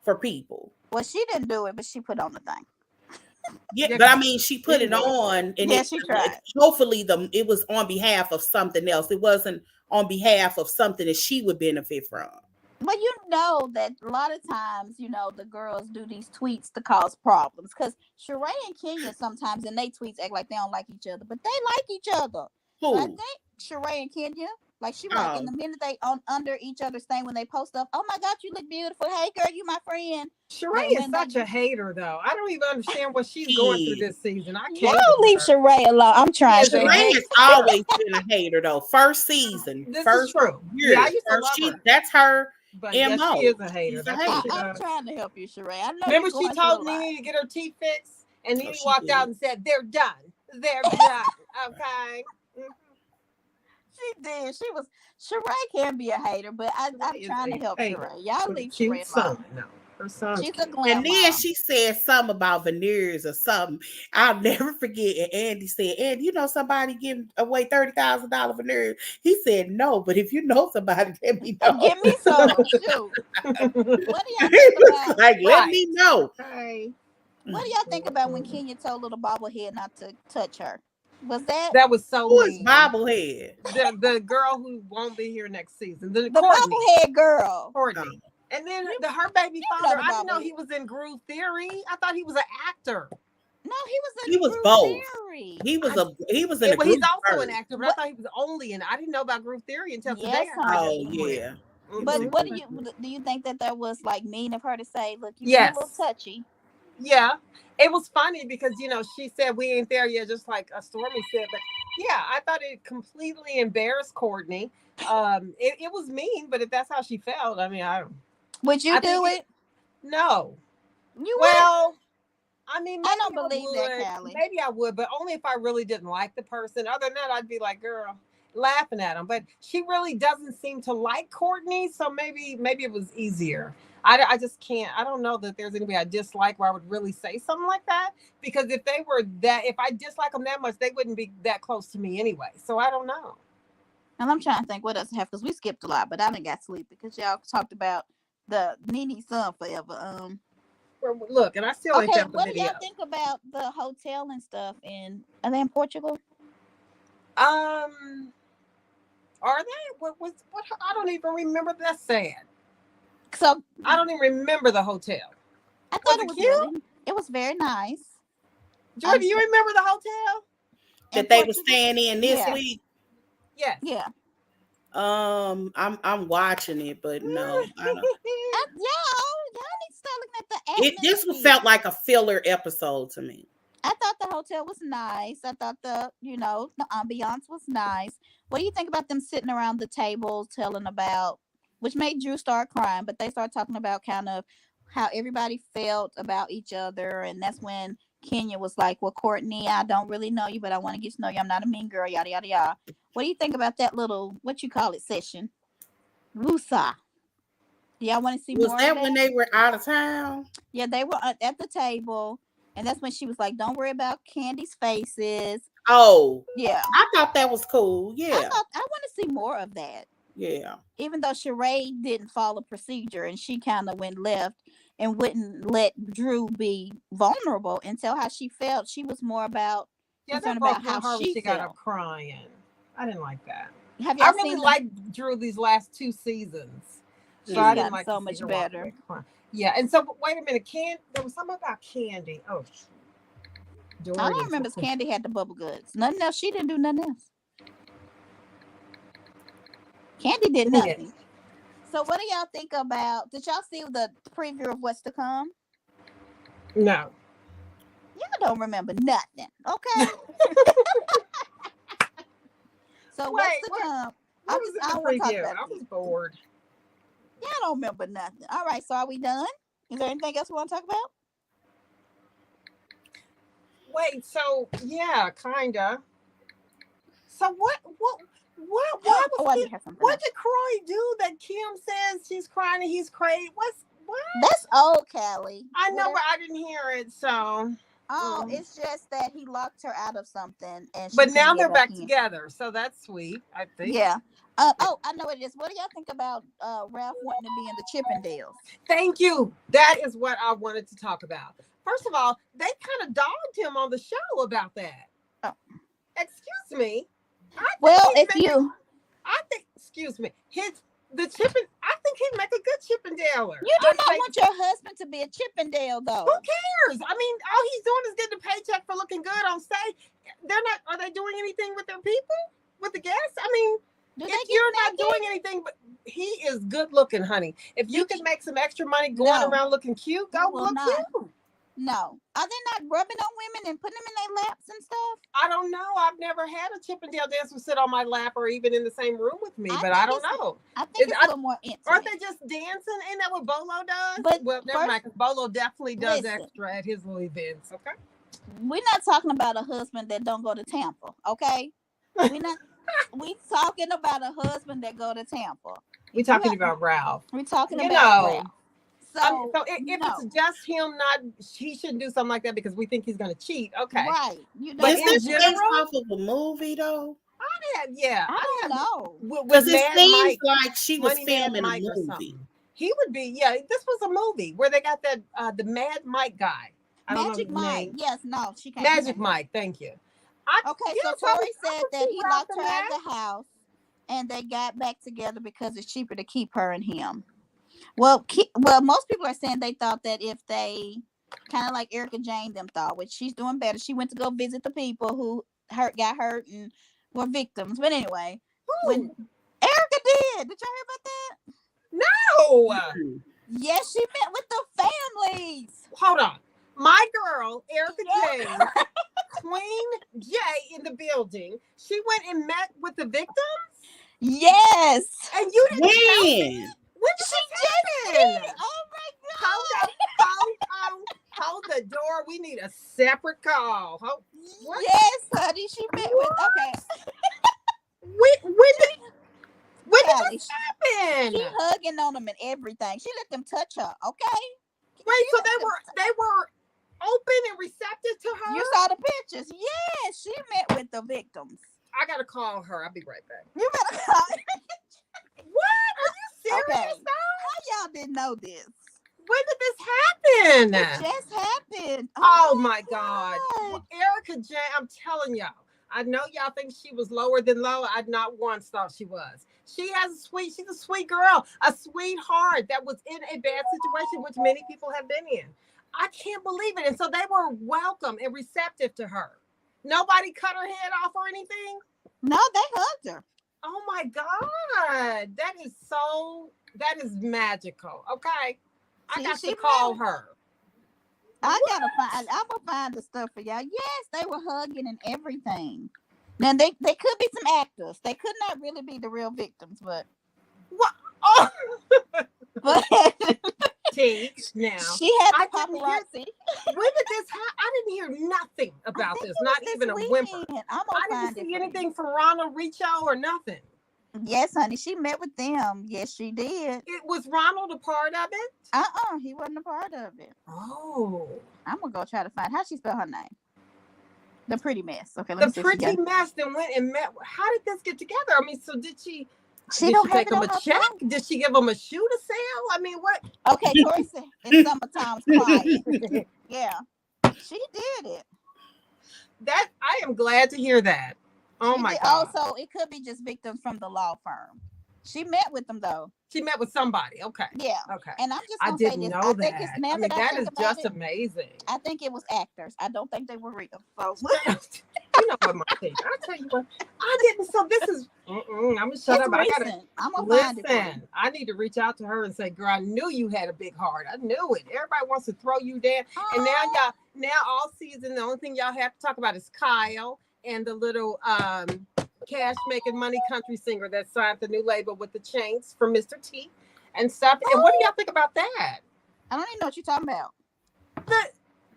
Speaker 3: for people.
Speaker 2: Well, she didn't do it, but she put on the thing.
Speaker 3: Yeah, but I mean, she put it on, and
Speaker 2: she tried.
Speaker 3: Hopefully, it was on behalf of something else. It wasn't on behalf of something that she would benefit from.
Speaker 2: But you know that a lot of times, the girls do these tweets to cause problems. Because Sheree and Kenya sometimes in they tweets act like they don't like each other, but they like each other.
Speaker 3: Who?
Speaker 2: I think Sheree and Kenya, like she like in the minute they under each other's thing when they post stuff. Oh my God, you look beautiful. Hey girl, you my friend.
Speaker 1: Sheree is such a hater, though. I don't even understand what she's going through this season. I can't.
Speaker 2: Don't leave Sheree alone. I'm trying.
Speaker 3: Sheree has always been a hater, though. First season,
Speaker 1: this
Speaker 3: first
Speaker 1: is true.
Speaker 3: Year,
Speaker 1: I used to love her.
Speaker 3: That's her.
Speaker 1: But yes, she is a hater.
Speaker 2: I'm trying to help you, Sheree. I know.
Speaker 1: Remember, she told Nene to get her teeth fixed, and Nene walked out and said, "They're done. They're done." Okay.
Speaker 2: She did. Sheree can be a hater, but I'm trying to help Sheree. Y'all leave Sheree alone.
Speaker 1: No, her son.
Speaker 2: She's a glam
Speaker 3: And then she said something about veneers or something. I'll never forget. And Andy said, "Andy, somebody giving away $30,000 veneers?" He said, "No, but if you know somebody, let me know."
Speaker 2: Give me some. Shoot. What do y'all think about?
Speaker 3: Let me know.
Speaker 1: Hey.
Speaker 2: What do y'all think about when Kenya told little bobblehead not to touch her?
Speaker 1: That was so
Speaker 3: Who is bobblehead?
Speaker 1: The girl who won't be here next season. The
Speaker 2: bobblehead girl.
Speaker 1: Courtney. And then her baby father, I didn't know he was in Groove Theory. I thought he was an actor.
Speaker 2: No, he was in
Speaker 3: He was
Speaker 2: Groove
Speaker 3: both.
Speaker 2: Theory.
Speaker 3: He was in a
Speaker 1: But he's also an actor, but I thought he was only in. I didn't know about Groove Theory until today.
Speaker 3: Oh yeah.
Speaker 2: But what do you think that was like mean of her to say? Look, you're a little touchy.
Speaker 1: Yeah, it was funny because she said we ain't there yet, just like Stormy said. But Yeah, I thought it completely embarrassed Courtney. It was mean, but if that's how she felt, I mean,
Speaker 2: Would you
Speaker 1: I
Speaker 2: do
Speaker 1: think
Speaker 2: it?
Speaker 1: no.
Speaker 2: You would?
Speaker 1: Well, I mean,
Speaker 2: I
Speaker 1: maybe
Speaker 2: don't
Speaker 1: I
Speaker 2: believe that,
Speaker 1: would.
Speaker 2: Callie.
Speaker 1: Maybe I would, but only if I really didn't like the person. Other than that, I'd be like, girl, laughing at him. But she really doesn't seem to like Courtney, so maybe it was easier. I just can't. I don't know that there's anybody I dislike where I would really say something like that. Because if they were that, if I dislike them that much, they wouldn't be that close to me anyway. So I don't know.
Speaker 2: And I'm trying to think what else happened because we skipped a lot, but I didn't got sleep because y'all talked about the Nene son forever.
Speaker 1: Well, look, and I still ain't
Speaker 2: Okay,
Speaker 1: found the
Speaker 2: what do y'all
Speaker 1: video.
Speaker 2: think about the hotel and stuff in are they in Portugal?
Speaker 1: Um, are they? What was what? I don't even remember. That's sad.
Speaker 2: So
Speaker 1: I don't even remember the hotel.
Speaker 2: I
Speaker 1: Was
Speaker 2: thought
Speaker 1: it
Speaker 2: it was
Speaker 1: cute?
Speaker 2: really it was very nice.
Speaker 1: Joy, do you remember the hotel?
Speaker 2: In
Speaker 3: That they were
Speaker 2: Portugal?
Speaker 3: staying in this
Speaker 2: Yeah.
Speaker 3: week.
Speaker 1: Yes.
Speaker 2: Yeah.
Speaker 3: I'm watching it, but no, I don't.
Speaker 2: Y'all need to start looking at the
Speaker 3: This
Speaker 2: atmosphere.
Speaker 3: felt like a filler episode to me.
Speaker 2: I thought the hotel was nice. I thought the ambiance was nice. What do you think about them sitting around the table telling about, which made Drew start crying, but they started talking about kind of how everybody felt about each other. And that's when Kenya was like, well, Courtney, I don't really know you, but I want to get to know you. I'm not a mean girl, yada, yada, yada. What do you think about that little, what you call it, session? Wusa. Do y'all want to see
Speaker 3: Was
Speaker 2: more of
Speaker 3: that when
Speaker 2: that?
Speaker 3: they were out of town?
Speaker 2: Yeah, they were at the table. And that's when she was like, don't worry about Candy's faces.
Speaker 3: Oh,
Speaker 2: Yeah.
Speaker 3: I thought that was cool.
Speaker 2: I
Speaker 3: Yeah,
Speaker 2: thought I want to see more of that.
Speaker 3: yeah.
Speaker 2: Even though Sheree didn't follow procedure and she kind of went left and wouldn't let Drew be vulnerable and tell how she felt. She was more about
Speaker 1: Yeah, that
Speaker 2: concerned
Speaker 1: broke
Speaker 2: about
Speaker 1: my
Speaker 2: how
Speaker 1: heart when
Speaker 2: she
Speaker 1: she got up
Speaker 2: felt.
Speaker 1: crying. I didn't like that.
Speaker 2: Have
Speaker 1: I
Speaker 2: y'all
Speaker 1: really
Speaker 2: seen the?
Speaker 1: liked Drew these last two seasons, so
Speaker 2: She's
Speaker 1: I didn't
Speaker 2: gotten
Speaker 1: like
Speaker 2: so
Speaker 1: to see
Speaker 2: much
Speaker 1: her walk
Speaker 2: better.
Speaker 1: away crying. Yeah, and so wait a minute, there was something about Candy. Oh,
Speaker 2: I don't
Speaker 1: Dory.
Speaker 2: remember if Candy had the bubble guts. Nothing else. She didn't do nothing else. Candy did nothing. So what do y'all think about? Did y'all see the preview of what's to come?
Speaker 1: No.
Speaker 2: Y'all don't remember nothing, okay? So what's
Speaker 1: Wait,
Speaker 2: to
Speaker 1: what?
Speaker 2: come?
Speaker 1: What was in
Speaker 2: I
Speaker 1: the
Speaker 2: want to talk
Speaker 1: preview?
Speaker 2: about
Speaker 1: I
Speaker 2: this.
Speaker 1: was bored.
Speaker 2: Y'all don't remember nothing. All right, so are we done? Is there anything else we want to talk about?
Speaker 1: Wait, so yeah, kinda. So why
Speaker 2: Oh,
Speaker 1: was
Speaker 2: I
Speaker 1: he,
Speaker 2: did have something
Speaker 1: what
Speaker 2: else.
Speaker 1: did Croy do that Kim says she's crying and he's crazy? What?
Speaker 2: That's old, Callie.
Speaker 1: I know, but I didn't hear it, so
Speaker 2: Oh, it's just that he locked her out of something and she
Speaker 1: but
Speaker 2: can't
Speaker 1: now
Speaker 2: get
Speaker 1: they're
Speaker 2: back
Speaker 1: back
Speaker 2: in.
Speaker 1: together, so that's sweet, I think.
Speaker 2: Yeah. Oh, I know what it is. What do y'all think about Ralph wanting to be in the Chippendales?
Speaker 1: Thank you. That is what I wanted to talk about. First of all, they kind of dogged him on the show about that.
Speaker 2: Oh.
Speaker 1: Excuse me.
Speaker 2: Well, excuse me. I think he'd make a good Chippendale. You do not want your husband to be a Chippendale, though.
Speaker 1: Who cares? I mean, all he's doing is getting a paycheck for looking good on stage. Are they doing anything with their people? With the guests? I mean, if you're not doing anything, but he is good looking, honey. If you can make some extra money going around looking cute, go look cute.
Speaker 2: No. Are they not rubbing on women and putting them in their laps and stuff?
Speaker 1: I don't know. I've never had a Chippendale dancer sit on my lap or even in the same room with me, but I don't know.
Speaker 2: I think it's a little more intimate.
Speaker 1: Aren't they just dancing? Ain't that what Bolo does?
Speaker 2: But
Speaker 1: well, never mind, because Bolo definitely does extra at his little events, okay?
Speaker 2: We're not talking about a husband that don't go to Tampa, okay? We talking about a husband that go to Tampa.
Speaker 1: We're talking about Ralph.
Speaker 2: We're talking about Ralph. So
Speaker 1: if it's just him, he shouldn't do something like that because we think he's going to cheat. Okay,
Speaker 2: right?
Speaker 3: But is this based off of a movie though?
Speaker 2: I don't know.
Speaker 3: Because it seems like she was filming a movie.
Speaker 1: He would be. Yeah, this was a movie where they got that the Mad Mike guy.
Speaker 2: Magic Mike. Yes, no, she can't.
Speaker 1: Magic Mike. Thank you.
Speaker 2: Okay, so Tori said that he locked her out of the house, and they got back together because it's cheaper to keep her and him. Well, most people are saying they thought that if they kind of like Erica Jane them thought, which she's doing better. She went to go visit the people who got hurt and were victims. But anyway, when Erica did y'all hear about that?
Speaker 1: No.
Speaker 2: Yes, she met with the families.
Speaker 1: Hold on. My girl, Erica
Speaker 2: Yeah.
Speaker 1: James, Queen J in the building. She went and met with the victims,
Speaker 2: Yes.
Speaker 1: and you didn't tell me.
Speaker 3: When?
Speaker 1: When did
Speaker 2: She
Speaker 1: this
Speaker 2: just
Speaker 1: happen?
Speaker 2: did. Oh my
Speaker 1: Hold
Speaker 2: God.
Speaker 1: up, hold the door. We need a separate call. What?
Speaker 2: Yes, honey. She met with. Okay.
Speaker 1: When did
Speaker 2: Callie,
Speaker 1: this happen?
Speaker 2: she hugging on them and everything. She let them touch her. Okay.
Speaker 1: Wait,
Speaker 2: She
Speaker 1: so
Speaker 2: let them
Speaker 1: they were open and receptive to her?
Speaker 2: You saw the pictures. Yes, she met with the victims.
Speaker 1: I gotta call her. I'll be right back.
Speaker 2: You better call.
Speaker 1: What? Are you serious
Speaker 2: Okay.
Speaker 1: though?
Speaker 2: How y'all didn't know this?
Speaker 1: When did this
Speaker 2: It
Speaker 1: happen?
Speaker 2: just happened.
Speaker 1: Oh my God. Well, Erica J, I'm telling y'all. I know y'all think she was lower than low. I not once thought she was. She's a sweet girl, a sweetheart that was in a bad situation, which many people have been in. I can't believe it. And so they were welcome and receptive to her. Nobody cut her head off or anything.
Speaker 2: No, they hugged her.
Speaker 1: Oh my God. That is magical. Okay. I got to call her.
Speaker 2: I'm gonna find the stuff for y'all. Yes, they were hugging and everything. Now they could be some actors. They could not really be the real victims, but
Speaker 1: What? Oh,
Speaker 2: but
Speaker 1: T, now.
Speaker 2: she had
Speaker 1: I
Speaker 2: the
Speaker 1: didn't hear-
Speaker 2: paparazzi.
Speaker 1: When did this happen? I didn't hear nothing about this. Not even a whimper.
Speaker 2: I'm
Speaker 1: I
Speaker 2: gonna
Speaker 1: didn't
Speaker 2: find
Speaker 1: see
Speaker 2: it.
Speaker 1: anything from Ronald Richo or nothing.
Speaker 2: Yes, honey, she met with them. Yes, she did.
Speaker 1: It was Ronald a part of it?
Speaker 2: He wasn't a part of it.
Speaker 1: Oh.
Speaker 2: I'm gonna go try to find how she spell her name. The Pretty Mess. Okay, let me
Speaker 1: The
Speaker 2: see.
Speaker 1: Pretty Mess then went and met. How did this get together? I mean, so did she
Speaker 2: don't have
Speaker 1: take
Speaker 2: it
Speaker 1: him
Speaker 2: on
Speaker 1: a
Speaker 2: her
Speaker 1: check?
Speaker 2: phone.
Speaker 1: Did she give him a shoe to sell? I mean, what?
Speaker 2: Okay, Tori said in summertime's quiet. Yeah, she did it.
Speaker 1: That I am glad to hear that. Oh
Speaker 2: She
Speaker 1: my
Speaker 2: did.
Speaker 1: God.
Speaker 2: Oh, so it could be just victims from the law firm. She met with them though.
Speaker 1: She met with somebody. Okay.
Speaker 2: Yeah.
Speaker 1: Okay.
Speaker 2: And I'm just
Speaker 1: I
Speaker 2: gonna say
Speaker 1: didn't
Speaker 2: this.
Speaker 1: know
Speaker 2: I think
Speaker 1: that.
Speaker 2: it's now
Speaker 1: I mean,
Speaker 2: that I
Speaker 1: that
Speaker 2: think
Speaker 1: is
Speaker 2: about
Speaker 1: just
Speaker 2: it,
Speaker 1: amazing.
Speaker 2: I think it was actors. I don't think they were real. So
Speaker 1: You know what, Martina? I tell you what, I didn't. So this is. I'm gonna shut
Speaker 2: it's
Speaker 1: up. I gotta
Speaker 2: recent. I'm gonna find it. For you.
Speaker 1: listen. I need to reach out to her and say, "Girl, I knew you had a big heart. I knew it. Everybody wants to throw you down, and now all season, the only thing y'all have to talk about is Kyle and the little cash making money country singer that signed the new label with the chains from Mr. T and stuff. And what do y'all think about that?
Speaker 2: I don't even know what you're talking about.
Speaker 1: The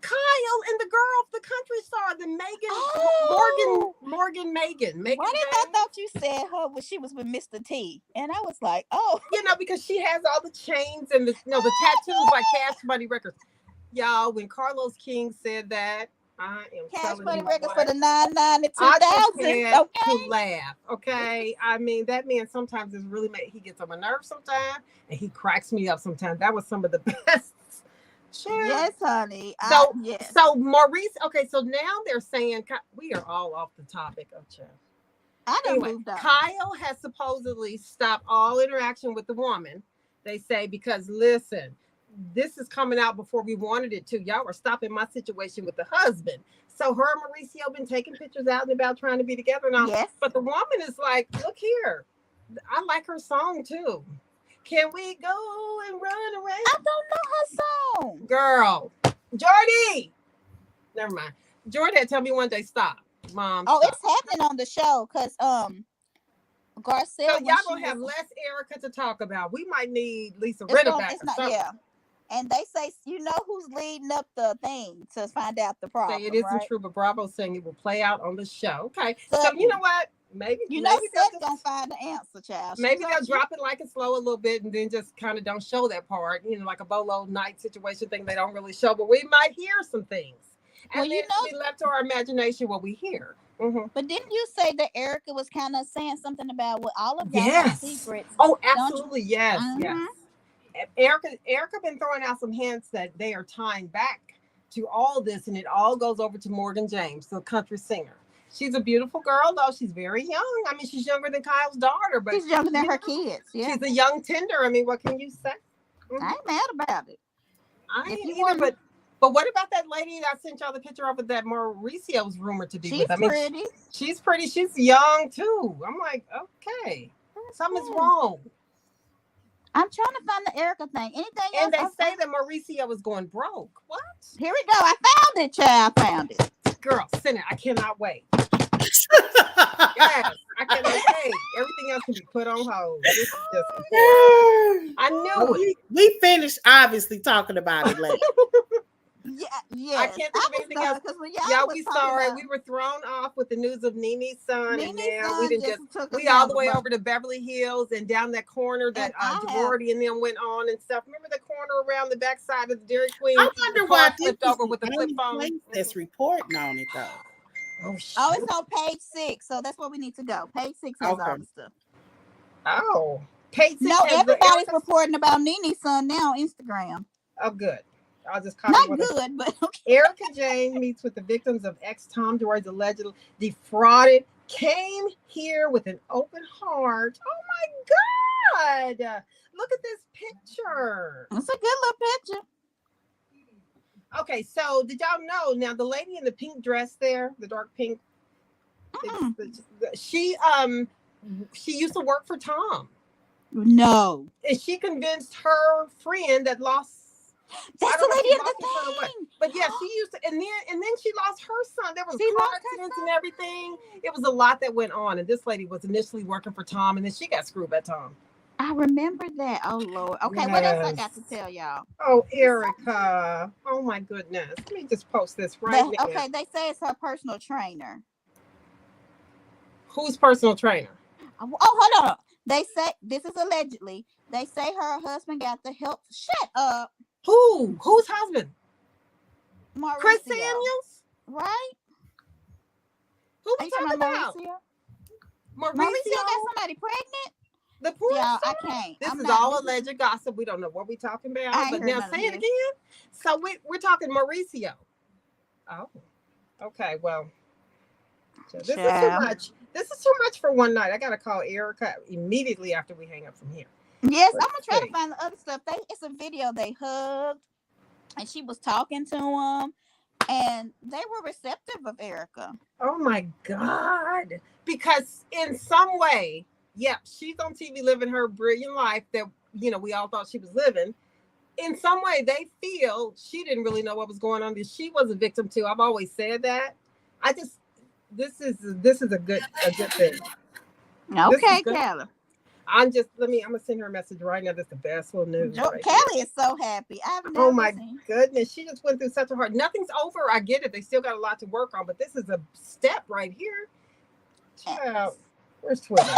Speaker 1: Kyle and the girl, the country star, the Megan, Morgan Megan.
Speaker 2: Why did I thought you said her when she was with Mr. T? And I was like, oh.
Speaker 1: Because she has all the chains and the tattoos like Cash Money Records. Y'all, when Carlos King said that, I am
Speaker 2: Cash
Speaker 1: telling
Speaker 2: Money
Speaker 1: you
Speaker 2: Records
Speaker 1: what,
Speaker 2: for the 99 and
Speaker 1: I just
Speaker 2: 2000.
Speaker 1: had
Speaker 2: Okay.
Speaker 1: to laugh. Okay, I mean that man sometimes is really he gets on my nerves sometimes, and he cracks me up sometimes. That was some of the best.
Speaker 2: Yes, honey.
Speaker 1: So Maurice. Okay, so now they're saying we are all off the topic of Jeff.
Speaker 2: I done moved on.
Speaker 1: Kyle has supposedly stopped all interaction with the woman. They say because listen, this is coming out before we wanted it to. Y'all were stopping my situation with the husband. So her and Mauricio been taking pictures out and about trying to be together now.
Speaker 2: Yes.
Speaker 1: But the woman is like, look here, I like her song too. Can we go and run away?
Speaker 2: I don't know her song.
Speaker 1: Girl, Jordy. Never mind. Jordy had tell me one day, stop. Mom.
Speaker 2: Oh,
Speaker 1: stop.
Speaker 2: it's happening on the show because Garcelle.
Speaker 1: So y'all gonna have less Erica to talk about. We might need Lisa Rinna back.
Speaker 2: Yeah. And they say, you know who's leading up the thing to find out the problem.
Speaker 1: Say it isn't
Speaker 2: right?
Speaker 1: true, but Bravo's saying it will play out on the show. Okay. So you know what? Maybe
Speaker 2: Seth's gonna find the answer, child.
Speaker 1: Maybe they'll drop it like it's slow a little bit and then just kind of don't show that part. Like a Bolo night situation thing they don't really show, but we might hear some things. And then we left to our imagination what we hear. Mm-hmm.
Speaker 2: But didn't you say that Erica was kind of saying something about what all of y'all have secrets?
Speaker 1: Oh, absolutely, yes,
Speaker 2: Mm-hmm.
Speaker 1: yes. Erica been throwing out some hints that they are tying back to all this, and it all goes over to Morgan James, the country singer. She's a beautiful girl, though. She's very young. I mean, she's younger than Kyle's daughter, but
Speaker 2: she's younger than her kids. Yeah,
Speaker 1: she's a young tender. I mean, what can you say?
Speaker 2: Mm-hmm. I ain't mad about it.
Speaker 1: I ain't either, but what about that lady that I sent y'all the picture of that Mauricio's rumored to be with? I mean,
Speaker 2: pretty.
Speaker 1: She's pretty. She's young too. I'm like, okay, something's wrong.
Speaker 2: I'm trying to find the Erica thing. Anything else?
Speaker 1: And they say that Mauricio was going broke. What?
Speaker 2: Here we go. I found it, child. I found it.
Speaker 1: Girl, send it. I cannot wait. Yes, I cannot wait. Everything else can be put on hold. This is just important. I knew it.
Speaker 3: We finished obviously talking about it later.
Speaker 2: Yeah, yeah.
Speaker 1: I can't think of anything else. Yeah, we sorry. We were thrown off with the news of Nene's son, and now we didn't we all the way over to Beverly Hills and down that corner that Jawordy and them went on and stuff. Remember the corner around the backside of the Dairy Queen?
Speaker 3: I wonder why this
Speaker 1: flipped over with the flip phone.
Speaker 3: That's reporting on it though.
Speaker 1: Oh, shit.
Speaker 2: Oh, it's on page 6, so that's where we need to go. Page 6 has all the stuff.
Speaker 1: Oh, page 6.
Speaker 2: No, everybody's reporting about Nene's son now on Instagram.
Speaker 1: Oh, good. I'll just copy
Speaker 2: not good, but okay.
Speaker 1: Erica Jane meets with the victims of ex-Tom Dorsey's alleged defrauded. Came here with an open heart. Oh my God! Look at this picture.
Speaker 2: It's a good little picture.
Speaker 1: Okay, so did y'all know? Now the lady in the pink dress there, the dark pink, she used to work for Tom.
Speaker 2: No,
Speaker 1: and she convinced her friend that lost.
Speaker 2: That's the lady in the thing.
Speaker 1: But yeah, she used to, and then she lost her son. There was car accidents and everything. It was a lot that went on, and this lady was initially working for Tom, and then she got screwed by Tom.
Speaker 2: I remember that. Oh Lord. Okay, yes. What else I got to tell y'all?
Speaker 1: Oh, Erica. Oh my goodness. Let me just post this now.
Speaker 2: Okay, they say it's her personal trainer.
Speaker 1: Who's personal trainer?
Speaker 2: Oh, hold on. They say this is allegedly. They say her husband got the help. Shut up.
Speaker 1: Who? Whose husband?
Speaker 2: Mauricio.
Speaker 1: Chris Samuels?
Speaker 2: Right?
Speaker 1: Who we talking about?
Speaker 2: Mauricio got somebody pregnant?
Speaker 1: The poor
Speaker 2: yeah, I can't.
Speaker 1: This is all alleged gossip. We don't know what we're talking about. But now say it again. So we're talking Mauricio. Oh, okay. Well, this is too much. This is too much for one night. I got to call Erica immediately after we hang up from here.
Speaker 2: Yes, I'm gonna try to find the other stuff. It's a video. They hugged, and she was talking to him, and they were receptive of Erica.
Speaker 1: Oh my God! Because in some way, she's on TV living her brilliant life that we all thought she was living. In some way, they feel she didn't really know what was going on. She was a victim too. I've always said that. This is a good thing.
Speaker 2: Okay, Kelly.
Speaker 1: I'm gonna send her a message right now. That's the best little news.
Speaker 2: Kelly is so happy.
Speaker 1: Oh my goodness. She just went through such a hard. Nothing's over. I get it. They still got a lot to work on, but this is a step right here. Child, where's Twitter?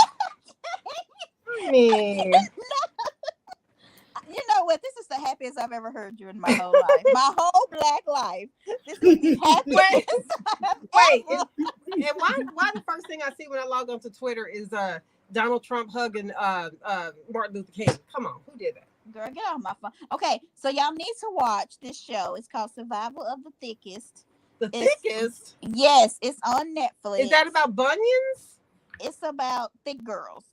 Speaker 1: I mean,
Speaker 2: you know what? This is the happiest I've ever heard you in my whole life. My whole Black life. This is the happiest.
Speaker 1: Wait. And why the first thing I see when I log onto Twitter is Donald Trump hugging Martin Luther King. Come on, who did that?
Speaker 2: Girl, get off my phone. Okay, so y'all need to watch this show. It's called Survival of the Thickest.
Speaker 1: Thickest?
Speaker 2: Yes, it's on Netflix.
Speaker 1: Is that about bunions?
Speaker 2: It's about thick girls.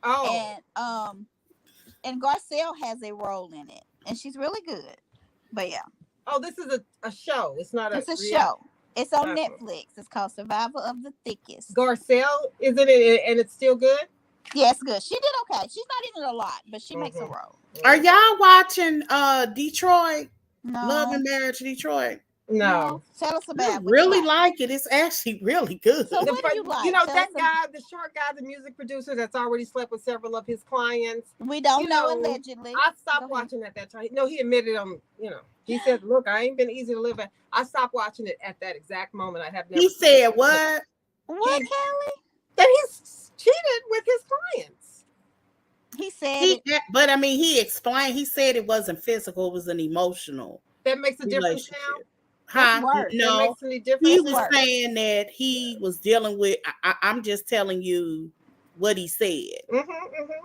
Speaker 1: Oh.
Speaker 2: And Garcelle has a role in it, and she's really good. But yeah.
Speaker 1: Oh, this is a show. It's not
Speaker 2: It's a show. It's on Netflix. It's called Survival of the Thickest.
Speaker 1: Garcelle is in it, and it's still good?
Speaker 2: Yeah, it's good. She did okay. She's not in it a lot, but she makes a role.
Speaker 3: Are y'all watching Detroit?
Speaker 2: No.
Speaker 3: Love and Marriage Detroit?
Speaker 1: No.
Speaker 2: Tell us about it.
Speaker 3: Really like it. It's actually really good.
Speaker 2: So what do you like?
Speaker 1: That guy, the short guy, the music producer that's already slept with several of his clients.
Speaker 2: We don't know allegedly.
Speaker 1: I stopped watching at that time. No, he admitted he said, look, I ain't been easy to live at. I stopped watching it at that exact moment. I have never.
Speaker 3: He said what?
Speaker 2: What, Kelly?
Speaker 1: That he's cheated with his clients.
Speaker 2: He said
Speaker 3: but I mean, he explained, he said it wasn't physical, it was an emotional.
Speaker 1: That makes a difference now?
Speaker 3: No, he was saying that he was dealing with, I'm just telling you what he said.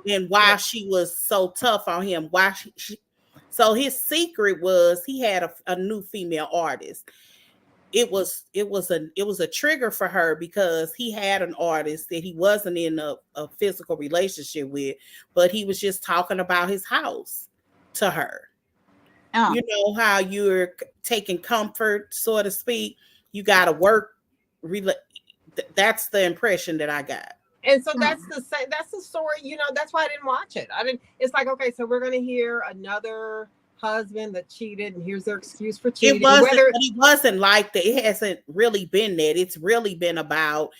Speaker 3: And why she was so tough on him. Why so his secret was he had a new female artist. It was a trigger for her because he had an artist that he wasn't in a physical relationship with, but he was just talking about his house to her. You know how you're taking comfort, so to speak. You got to work. That's the impression that I got.
Speaker 1: And so that's
Speaker 2: Mm.
Speaker 1: the same. That's the story. That's why I didn't watch it. I didn't. It's like, okay, so we're gonna hear another husband that cheated, and here's their excuse for
Speaker 3: It
Speaker 1: cheating.
Speaker 3: wasn't,
Speaker 1: Whether
Speaker 3: but it wasn't like that. It hasn't really been that. It's really been about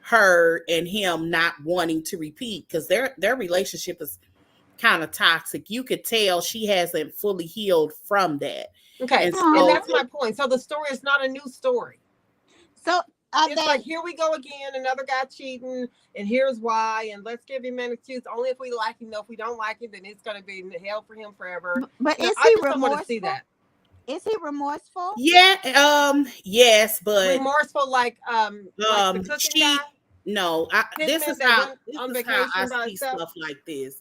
Speaker 3: her and him not wanting to repeat, because their relationship is kind of toxic. You could tell she hasn't fully healed from that.
Speaker 1: okay,
Speaker 3: And
Speaker 1: and
Speaker 2: Oh.
Speaker 3: so
Speaker 1: that's my point. So the story is not a new story.
Speaker 2: So are
Speaker 1: It's
Speaker 2: they?
Speaker 1: like, here we go again, another guy cheating, and here's why, and let's give him an excuse. Only if we like him. Though if we don't like him, then it's gonna be hell for him forever.
Speaker 2: But is
Speaker 1: I
Speaker 2: he
Speaker 1: just don't want to see
Speaker 2: remorseful?
Speaker 1: that.
Speaker 2: Is he remorseful?
Speaker 3: yeah, yes, but
Speaker 1: Remorseful, like the cooking guy,
Speaker 3: she no, this
Speaker 1: Hitman
Speaker 3: is
Speaker 1: that
Speaker 3: how
Speaker 1: went
Speaker 3: this
Speaker 1: on
Speaker 3: is how I
Speaker 1: vacation by
Speaker 3: see
Speaker 1: himself.
Speaker 3: stuff like this.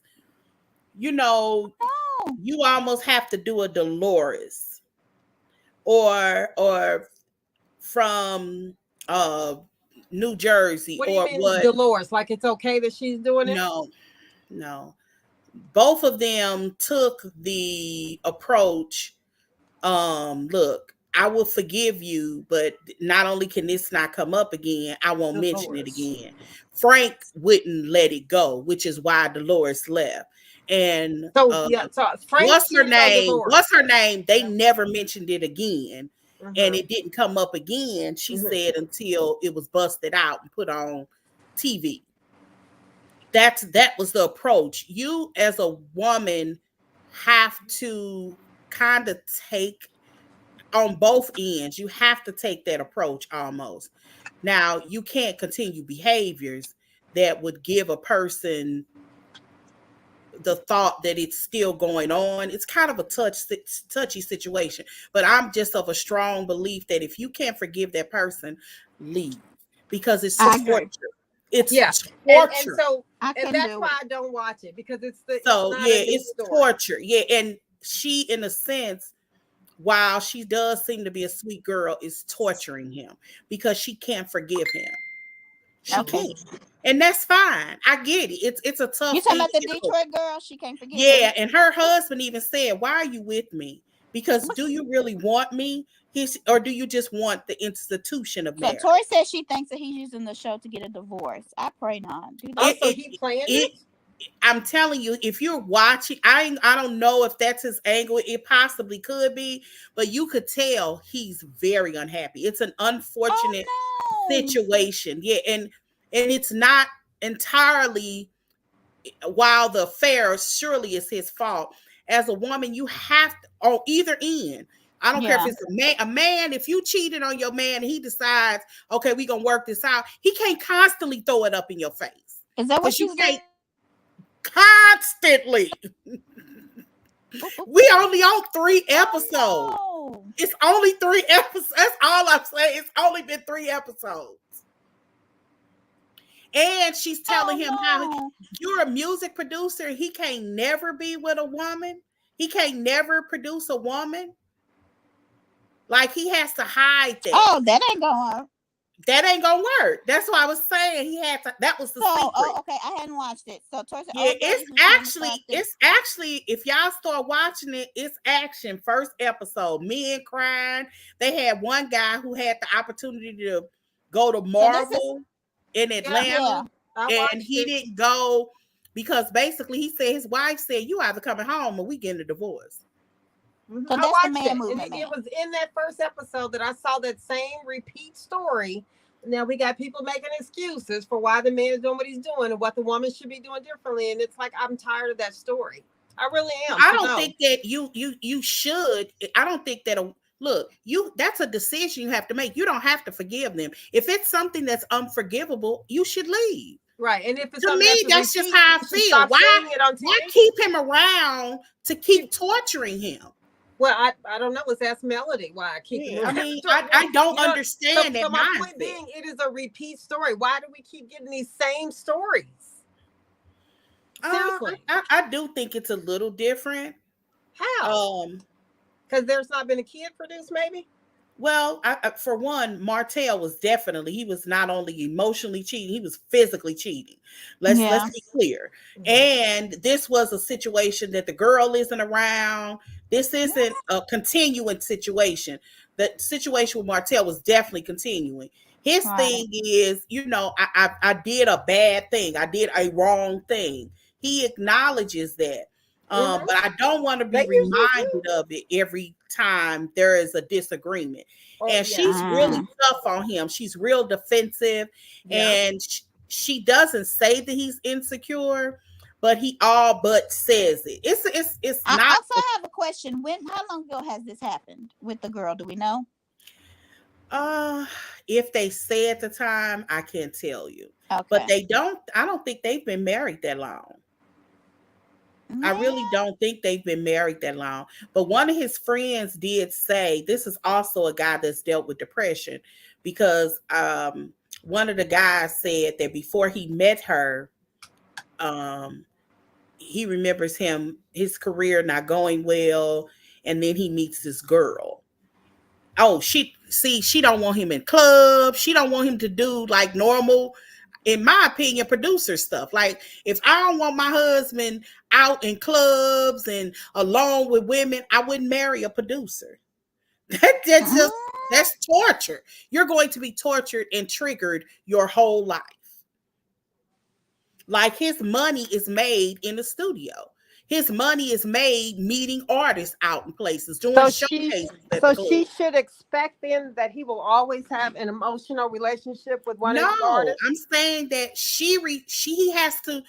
Speaker 3: You know,
Speaker 2: Oh,
Speaker 3: you almost have to do a Dolores or from New Jersey
Speaker 1: What do you
Speaker 3: or
Speaker 1: mean,
Speaker 3: what.
Speaker 1: Dolores? Like it's okay that she's doing it?
Speaker 3: No, no. Both of them took the approach, look, I will forgive you, but not only can this not come up again, I won't mention it
Speaker 1: Dolores.
Speaker 3: again. Frank wouldn't let it go, which is why Dolores left. And
Speaker 1: So yeah, so Frank
Speaker 3: what's her
Speaker 1: cheated on
Speaker 3: name?
Speaker 1: Dolores.
Speaker 3: What's her name? They
Speaker 1: Yeah.
Speaker 3: never mentioned it again. And
Speaker 1: Mm-hmm.
Speaker 3: it didn't come up again, she
Speaker 1: Mm-hmm.
Speaker 3: said, until it was busted out and put on TV. That was the approach. You as a woman have to kind of take on both ends. You have to take that approach almost. Now, you can't continue behaviors that would give a person the thought that it's still going on. It's kind of a touchy situation, but I'm just of a strong belief that if you can't forgive that person, leave, because it's
Speaker 2: I
Speaker 3: torture.
Speaker 2: agree.
Speaker 1: Yeah,
Speaker 3: It's
Speaker 1: and
Speaker 3: torture.
Speaker 1: so
Speaker 2: I
Speaker 1: and
Speaker 2: couldn't
Speaker 1: that's
Speaker 2: do
Speaker 1: why
Speaker 2: it.
Speaker 1: I don't watch it, because it's
Speaker 3: So
Speaker 1: not a
Speaker 3: yeah,
Speaker 1: new
Speaker 3: it's
Speaker 1: story.
Speaker 3: torture. Yeah, and she, in a sense, while she does seem to be a sweet girl, is torturing him because she can't forgive him. She
Speaker 2: Okay.
Speaker 3: can't. And that's fine. I get it. It's a
Speaker 2: You
Speaker 3: tough
Speaker 2: talking
Speaker 3: thing
Speaker 2: about
Speaker 3: to
Speaker 2: the
Speaker 3: get over.
Speaker 2: Detroit girl? She can't forgive him.
Speaker 3: Yeah, and her husband even said, "Why are you with me? Because
Speaker 2: What
Speaker 3: do
Speaker 2: she-
Speaker 3: you really want me? Or do you just want the institution of
Speaker 2: So
Speaker 3: marriage?"
Speaker 2: Tori says she thinks that he's using the show to get a divorce. I pray not. Do
Speaker 1: Oh,
Speaker 2: that.
Speaker 1: so he planned
Speaker 3: It
Speaker 1: it?
Speaker 3: I'm telling you, if you're watching, I don't know if that's his angle. It possibly could be, but you could tell he's very unhappy. It's an unfortunate
Speaker 2: Oh no.
Speaker 3: situation. Yeah, and it's not entirely, while the affair surely is his fault. As a woman, you have to, on either end. I don't care if
Speaker 2: Yeah.
Speaker 3: it's a man. If you cheated on your man and he decides, okay, we're gonna work this out, he can't constantly throw it up in your face.
Speaker 2: Is that what
Speaker 3: Because you
Speaker 2: she's
Speaker 3: can't
Speaker 2: doing?
Speaker 3: constantly.
Speaker 2: Oop, oop.
Speaker 3: We only on 3 episodes.
Speaker 2: Oh
Speaker 3: It's only 3 episodes. That's all I'm saying. It's only been 3 episodes. And she's
Speaker 2: no.
Speaker 3: telling him how
Speaker 2: Oh
Speaker 3: you're a music producer. He can't never be with a woman. He can't never produce a woman. Like, he has to hide
Speaker 2: no.
Speaker 3: that.
Speaker 2: Oh, that ain't going.
Speaker 3: That ain't gonna work. That's why I was saying he had to. That was the
Speaker 2: So,
Speaker 3: secret.
Speaker 2: oh, okay. I hadn't watched it. So Tori said,
Speaker 3: Yeah,
Speaker 2: "Oh, daddy's just trying to stop this."
Speaker 3: it's actually, if y'all start watching it, it's action. First episode, men crying. They had one guy who had the opportunity to go to
Speaker 2: So this is
Speaker 3: Marvel in
Speaker 1: Yeah,
Speaker 3: Atlanta,
Speaker 2: yeah.
Speaker 1: I
Speaker 3: and
Speaker 1: watched
Speaker 3: he
Speaker 1: it.
Speaker 3: didn't go because basically he said his wife said, "You either coming home or we getting a divorce."
Speaker 1: Mhm.
Speaker 2: So
Speaker 1: I
Speaker 2: that's the
Speaker 1: watched
Speaker 2: man
Speaker 1: it, and
Speaker 2: movement
Speaker 1: it
Speaker 2: man.
Speaker 1: was in that first episode that I saw that same repeat story. Now we got people making excuses for why the man is doing what he's doing and what the woman should be doing differently, and it's like, I'm tired of that story. I really am.
Speaker 3: I
Speaker 1: So
Speaker 3: don't
Speaker 1: no.
Speaker 3: think that you should. I don't think that look, that's a decision you have to make. You don't have to forgive them. If it's something that's unforgivable, you should leave.
Speaker 1: Right, and if it's
Speaker 3: To
Speaker 1: something
Speaker 3: me,
Speaker 1: that's a
Speaker 3: that's just
Speaker 1: repeat,
Speaker 3: how I
Speaker 1: you should
Speaker 3: feel.
Speaker 1: stop saying it on
Speaker 3: Why
Speaker 1: TV.
Speaker 3: keep him around to keep torturing him?
Speaker 1: Well, I don't know. Let's ask Melody why I keep
Speaker 3: Yeah, I
Speaker 1: him.
Speaker 3: mean, I don't
Speaker 1: You know, so,
Speaker 3: understand that
Speaker 1: so my point
Speaker 3: mindset.
Speaker 1: being, it is a repeat story. Why do we keep getting these same stories? Seriously,
Speaker 3: I do think it's a little different.
Speaker 1: how?
Speaker 3: Um,
Speaker 1: Because there's not been a kid produced, maybe.
Speaker 3: Well, for one, Martell was definitely, he was not only emotionally cheating, he was physically cheating. Let's
Speaker 2: Yeah.
Speaker 3: be clear.
Speaker 1: Mhm.
Speaker 3: And this was a situation that the girl isn't around. This isn't a continuing situation. The situation with Martell was definitely continuing. His
Speaker 2: Right.
Speaker 3: thing is, I did a bad thing. I did a wrong thing. He acknowledges that.
Speaker 1: Mhm.
Speaker 3: But I don't want to be
Speaker 1: They usually do.
Speaker 3: reminded of it every time there is a disagreement.
Speaker 1: Or
Speaker 3: And
Speaker 1: yeah,
Speaker 3: she's really
Speaker 2: Mm.
Speaker 3: tough on him. She's real defensive.
Speaker 1: yeah.
Speaker 3: And she doesn't say that he's insecure, but he all but says it. It's
Speaker 2: I
Speaker 3: not.
Speaker 2: also have a question. How long ago has this happened with the girl? Do we know?
Speaker 3: Uh, if they say at the time, I can't tell you. But
Speaker 2: Okay.
Speaker 3: I don't think they've been married that long. I
Speaker 2: Yeah.
Speaker 3: really don't think they've been married that long. But one of his friends did say this is also a guy that's dealt with depression because one of the guys said that before he met her, um, he remembers his career not going well, and then he meets this girl. Oh, she don't want him in clubs. She don't want him to do like normal, in my opinion, producer stuff. Like if I don't want my husband out in clubs and alone with women, I wouldn't marry a producer.
Speaker 2: Mm.
Speaker 3: That's torture. You're going to be tortured and triggered your whole life. Like his money is made in the studio. His money is made meeting artists out in places, doing
Speaker 1: So
Speaker 3: showcases at the
Speaker 1: so
Speaker 3: club.
Speaker 1: she should expect then that he will always have an emotional relationship with one of
Speaker 3: No,
Speaker 1: his artists.
Speaker 3: I'm saying that he has to.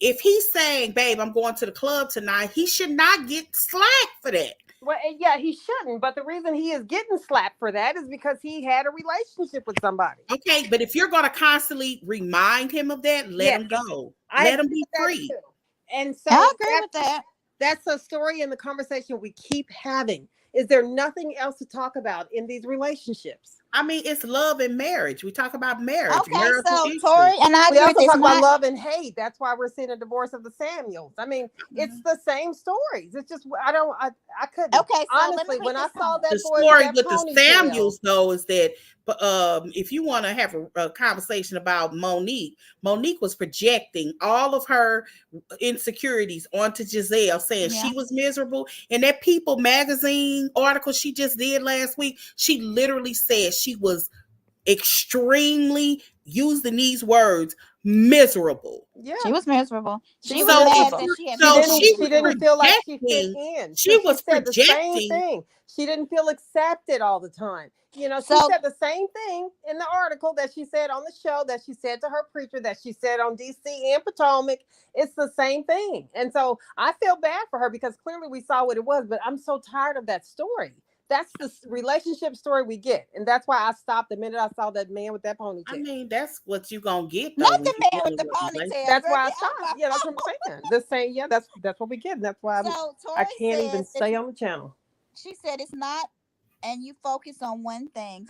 Speaker 3: If he's saying, "Babe, I'm going to the club tonight," he should not get slack for that.
Speaker 1: Well, yeah, he shouldn't. But the reason he is getting slapped for that is because he had a relationship with somebody.
Speaker 3: Okay, but if you're going to constantly remind him of that, let
Speaker 1: Yes,
Speaker 3: him go.
Speaker 1: I
Speaker 3: Let him
Speaker 1: agree
Speaker 3: be
Speaker 1: with that
Speaker 3: free.
Speaker 1: too. And
Speaker 2: I
Speaker 1: so
Speaker 2: agree with that.
Speaker 1: that's a story in the conversation we keep having. Is there nothing else to talk about in these relationships?
Speaker 3: I mean, it's love and marriage. We talk about marriage,
Speaker 2: Okay,
Speaker 3: marital
Speaker 2: so
Speaker 3: issues.
Speaker 2: Tori, and I
Speaker 1: We
Speaker 2: agree with
Speaker 1: also
Speaker 2: this.
Speaker 1: talk about
Speaker 2: Not
Speaker 1: love and hate. That's why we're seeing a divorce of the Samuels. I mean, it's the same stories. It's just I couldn't
Speaker 2: okay. So let me
Speaker 1: honestly
Speaker 2: make
Speaker 1: when I
Speaker 2: this
Speaker 1: saw
Speaker 2: comment.
Speaker 3: The
Speaker 1: that boy with
Speaker 3: story
Speaker 1: that
Speaker 3: with the
Speaker 1: ponytail.
Speaker 3: Samuels, though, is that if you want to have a conversation about Monique was projecting all of her insecurities onto Giselle, saying
Speaker 2: Yeah.
Speaker 3: she was miserable. And that People magazine article she just did last week, she literally said she was extremely, using these words, miserable.
Speaker 1: Yeah,
Speaker 2: She was miserable. She was
Speaker 3: So if
Speaker 2: mad that
Speaker 3: you
Speaker 2: she had
Speaker 3: so
Speaker 2: been on
Speaker 3: she
Speaker 2: the
Speaker 3: was
Speaker 1: she didn't
Speaker 2: show.
Speaker 1: feel like she fit
Speaker 3: projecting,
Speaker 1: in.
Speaker 3: she
Speaker 1: She
Speaker 3: was
Speaker 1: said the same
Speaker 3: projecting.
Speaker 1: thing. She didn't feel accepted all the time. She
Speaker 2: So
Speaker 1: said the same thing in the article that she said on the show, that she said to her preacher, that she said on DC and Potomac. It's the same thing. And so I feel bad for her because clearly we saw what it was, but I'm so tired of that story. That's the relationship story we get. And that's why I stopped the minute I saw that man with that
Speaker 3: I
Speaker 1: ponytail.
Speaker 3: mean, that's what you gonna get
Speaker 2: not
Speaker 3: though when
Speaker 2: the
Speaker 3: you
Speaker 2: man
Speaker 3: get
Speaker 2: with
Speaker 3: in
Speaker 2: the
Speaker 3: a relationship.
Speaker 2: ponytail,
Speaker 1: That's
Speaker 2: girl.
Speaker 1: why I
Speaker 2: Get off
Speaker 1: stopped.
Speaker 2: my
Speaker 1: Yeah, that's what I'm saying. The same, yeah, that's what we get. That's why
Speaker 2: So
Speaker 1: I
Speaker 2: Tori
Speaker 1: can't even
Speaker 2: says that
Speaker 1: stay on the channel.
Speaker 2: she said it's not, and you focus on one thing.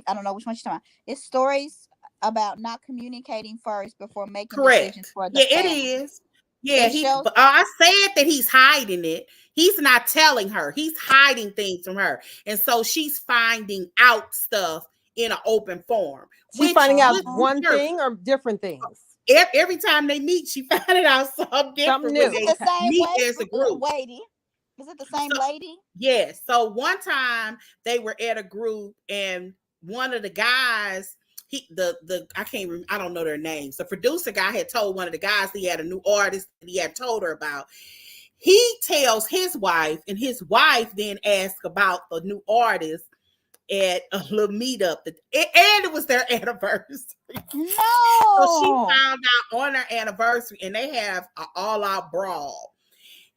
Speaker 2: I don't know which one she's talking about. It's stories about not communicating first before making decisions
Speaker 3: Correct.
Speaker 2: for the
Speaker 3: Yeah, it
Speaker 2: family.
Speaker 3: is. Yeah,
Speaker 2: It shows.
Speaker 3: but I said that he's hiding it. He's not telling her. He's hiding things from her. And so she's finding out stuff in an open forum,
Speaker 1: She's
Speaker 3: which
Speaker 1: finding out
Speaker 3: would be
Speaker 1: one
Speaker 3: perfect.
Speaker 1: thing or different things.
Speaker 3: Every time they meet, she finding out something
Speaker 1: Something
Speaker 3: different when
Speaker 2: Is
Speaker 1: new.
Speaker 2: it
Speaker 3: they
Speaker 2: the same
Speaker 3: meet
Speaker 2: way,
Speaker 3: as a group.
Speaker 2: lady? Is it the same
Speaker 3: So
Speaker 2: lady?
Speaker 3: yes. So one time they were at a group and one of the guys, I don't know their names. The producer guy had told one of the guys he had a new artist that he had told her about. He tells his wife, and his wife then asks about the new artist at a little meetup, and it was their anniversary. So she
Speaker 2: No.
Speaker 3: found out on their anniversary, and they have an all-out brawl.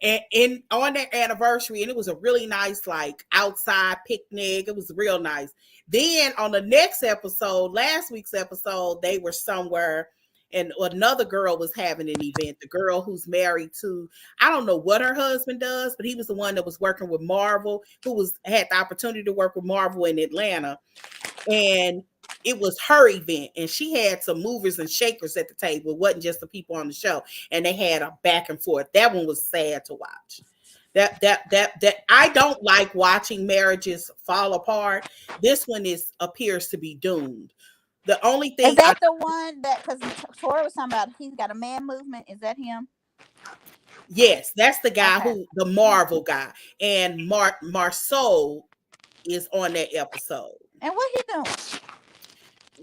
Speaker 3: And on their anniversary, and it was a really nice, like, outside picnic. It was real nice. Then on the next episode, last week's episode, they were somewhere, and another girl was having an event. The girl who's married to, I don't know what her husband does, but he was the one that was working with Marvel, who had the opportunity to work with Marvel in Atlanta. And it was her event, and she had some movers and shakers at the table. It wasn't just the people on the show, and they had a back and forth. That one was sad to watch. That I don't like watching marriages fall apart. This one appears to be doomed. The only
Speaker 2: Is
Speaker 3: thing
Speaker 2: that the one that, because Tori was talking about, he's got a man movement? Is that him?
Speaker 3: yes, that's the guy
Speaker 2: Okay.
Speaker 3: the Marvel guy, and Marceau is on that episode.
Speaker 2: And what he doing?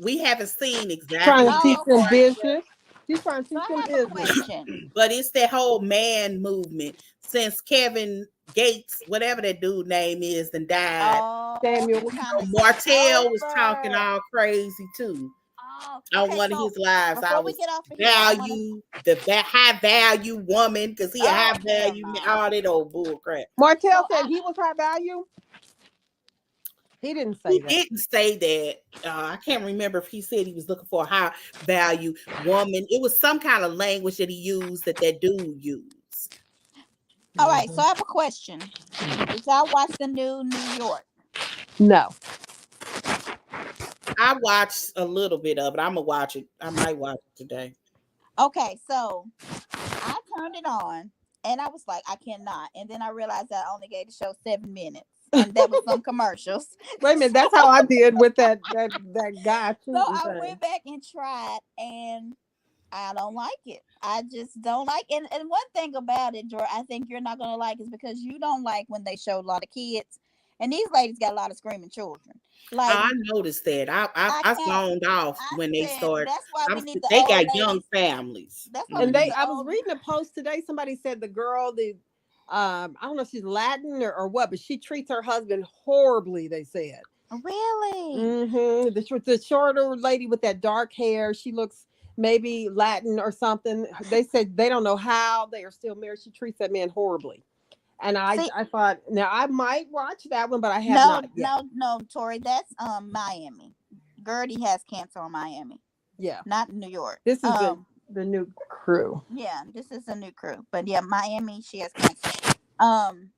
Speaker 3: we haven't seen
Speaker 1: Trying
Speaker 3: exactly
Speaker 1: to teach
Speaker 2: Oh,
Speaker 3: that
Speaker 1: them
Speaker 3: part
Speaker 2: okay.
Speaker 3: yet.
Speaker 1: business. She's trying to
Speaker 2: So
Speaker 1: teach
Speaker 2: I
Speaker 1: them
Speaker 2: have a
Speaker 1: business.
Speaker 2: question.
Speaker 3: But it's that whole man movement since Kevin Gates, whatever that dude name is, and died.
Speaker 2: Oh,
Speaker 1: Samuel.
Speaker 2: he's trying to take
Speaker 3: Martell was talking
Speaker 2: over.
Speaker 3: all crazy too
Speaker 2: Oh,
Speaker 3: on
Speaker 2: okay.
Speaker 3: one of
Speaker 2: So
Speaker 3: his lives. I
Speaker 2: before we
Speaker 3: was
Speaker 2: get off of here, I want to.
Speaker 3: value high value woman because he a high
Speaker 2: Oh, hell
Speaker 3: value
Speaker 2: no.
Speaker 3: all that old bull crap.
Speaker 1: Martell
Speaker 2: So
Speaker 1: said he was high value. He didn't say
Speaker 3: He
Speaker 1: that.
Speaker 3: didn't say that. I can't remember if he said he was looking for a high value woman. It was some kind of language that he used that dude used.
Speaker 2: all right. So I have a question. Did y'all watch the new New York?
Speaker 1: No.
Speaker 3: I watched a little bit of it. I'm gonna watch it. I might watch it today.
Speaker 2: Okay, so I turned it on and I was like, I cannot. And then I realized that I only gave the show 7 minutes. And that was some commercials.
Speaker 1: Wait a minute. That's how I did with that guy
Speaker 2: So
Speaker 1: shooting
Speaker 2: I
Speaker 1: thing.
Speaker 2: went back and tried, and I don't like it. I just don't like it. And one thing about it, Joy, I think you're not gonna like is because you don't like when they show a lot of kids. And these ladies got a lot of screaming children. Like
Speaker 3: I noticed that.
Speaker 2: I
Speaker 3: I
Speaker 2: can't
Speaker 3: zoned off
Speaker 2: I
Speaker 3: when they
Speaker 2: said
Speaker 3: start.
Speaker 2: that's why we need the
Speaker 3: They
Speaker 2: old
Speaker 3: got young
Speaker 2: ladies.
Speaker 3: families.
Speaker 2: That's why we
Speaker 1: And
Speaker 2: need
Speaker 1: they,
Speaker 2: the
Speaker 1: I was
Speaker 2: old.
Speaker 1: reading a post today. Somebody said the girl, I don't know if she's Latin or what, but she treats her husband horribly. They said.
Speaker 2: Really?
Speaker 1: Mm-hmm. The shorter lady with that dark hair, she looks maybe Latin or something. They said they don't know how they are still married. She treats that man horribly. And
Speaker 2: See,
Speaker 1: I thought now I might watch that one, but I have
Speaker 2: no,
Speaker 1: not yet.
Speaker 2: no, no, Tori. That's Miami. Gertie has cancer on Miami,
Speaker 1: Yeah,
Speaker 2: not New York.
Speaker 1: this is the new crew.
Speaker 2: Yeah, this is a new crew, but yeah, Miami. She has cancer. Um,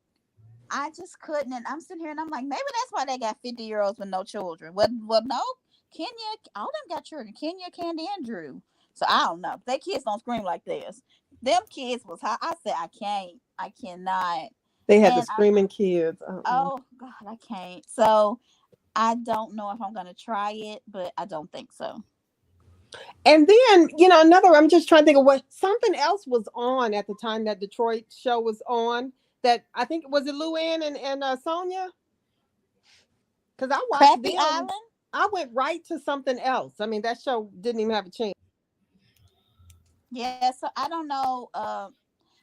Speaker 2: I just couldn't, and I'm sitting here and I'm like, maybe that's why they got 50-year-olds with no children. Well, no, Kenya, all them got children. Kenya, Candy, and Drew. So I don't know. Their kids don't scream like this. Them kids was hot. I said, I cannot.
Speaker 1: They had the
Speaker 2: And
Speaker 1: screaming kids.
Speaker 2: oh God, I can't. So I don't know if I'm gonna try it, but I don't think so.
Speaker 1: And then, I'm just trying to think of what something else was on at the time that Detroit show was on. That I think was it Luann and Sonia? Because I watched
Speaker 2: Crappy
Speaker 1: them.
Speaker 2: Island.
Speaker 1: I went right to something else. I mean, that show didn't even have a chance.
Speaker 2: Yeah, so I don't know.
Speaker 1: I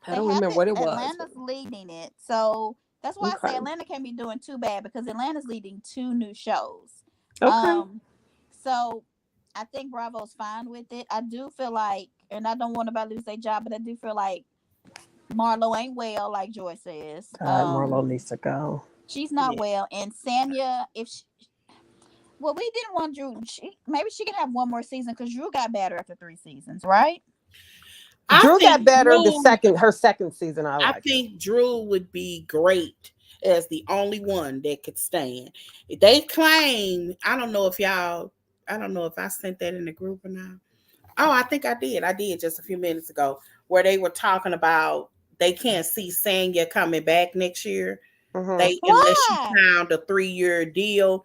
Speaker 2: They
Speaker 1: don't
Speaker 2: have
Speaker 1: remember
Speaker 2: it.
Speaker 1: what it was.
Speaker 2: Atlanta's leading it, so that's why I say
Speaker 1: Okay.
Speaker 2: Atlanta can't be doing too bad because Atlanta's leading 2 new shows.
Speaker 1: Okay.
Speaker 2: So I think Bravo's fine with it. I do feel like, and I don't want nobody to lose their job, but I do feel like Marlo ain't well, like Joy says.
Speaker 1: God, Marlo needs to go.
Speaker 2: She's not
Speaker 3: Yeah.
Speaker 2: well, and Sanya, well, we didn't want Drew. Maybe she can have one more season because Drew got better after 3 seasons, right?
Speaker 3: I
Speaker 1: Drew got
Speaker 3: think
Speaker 1: better
Speaker 3: Drew,
Speaker 1: her second season. I
Speaker 3: I
Speaker 1: liked her.
Speaker 3: think Drew would be great as the only one that could stand. They claim, I don't know if I sent that in the group or not. Oh, I think I did. I did just a few minutes ago where they were talking about they can't see Sanya coming back next year.
Speaker 1: Mm-hmm.
Speaker 3: Unless she
Speaker 2: Why?
Speaker 3: found a 3-year deal.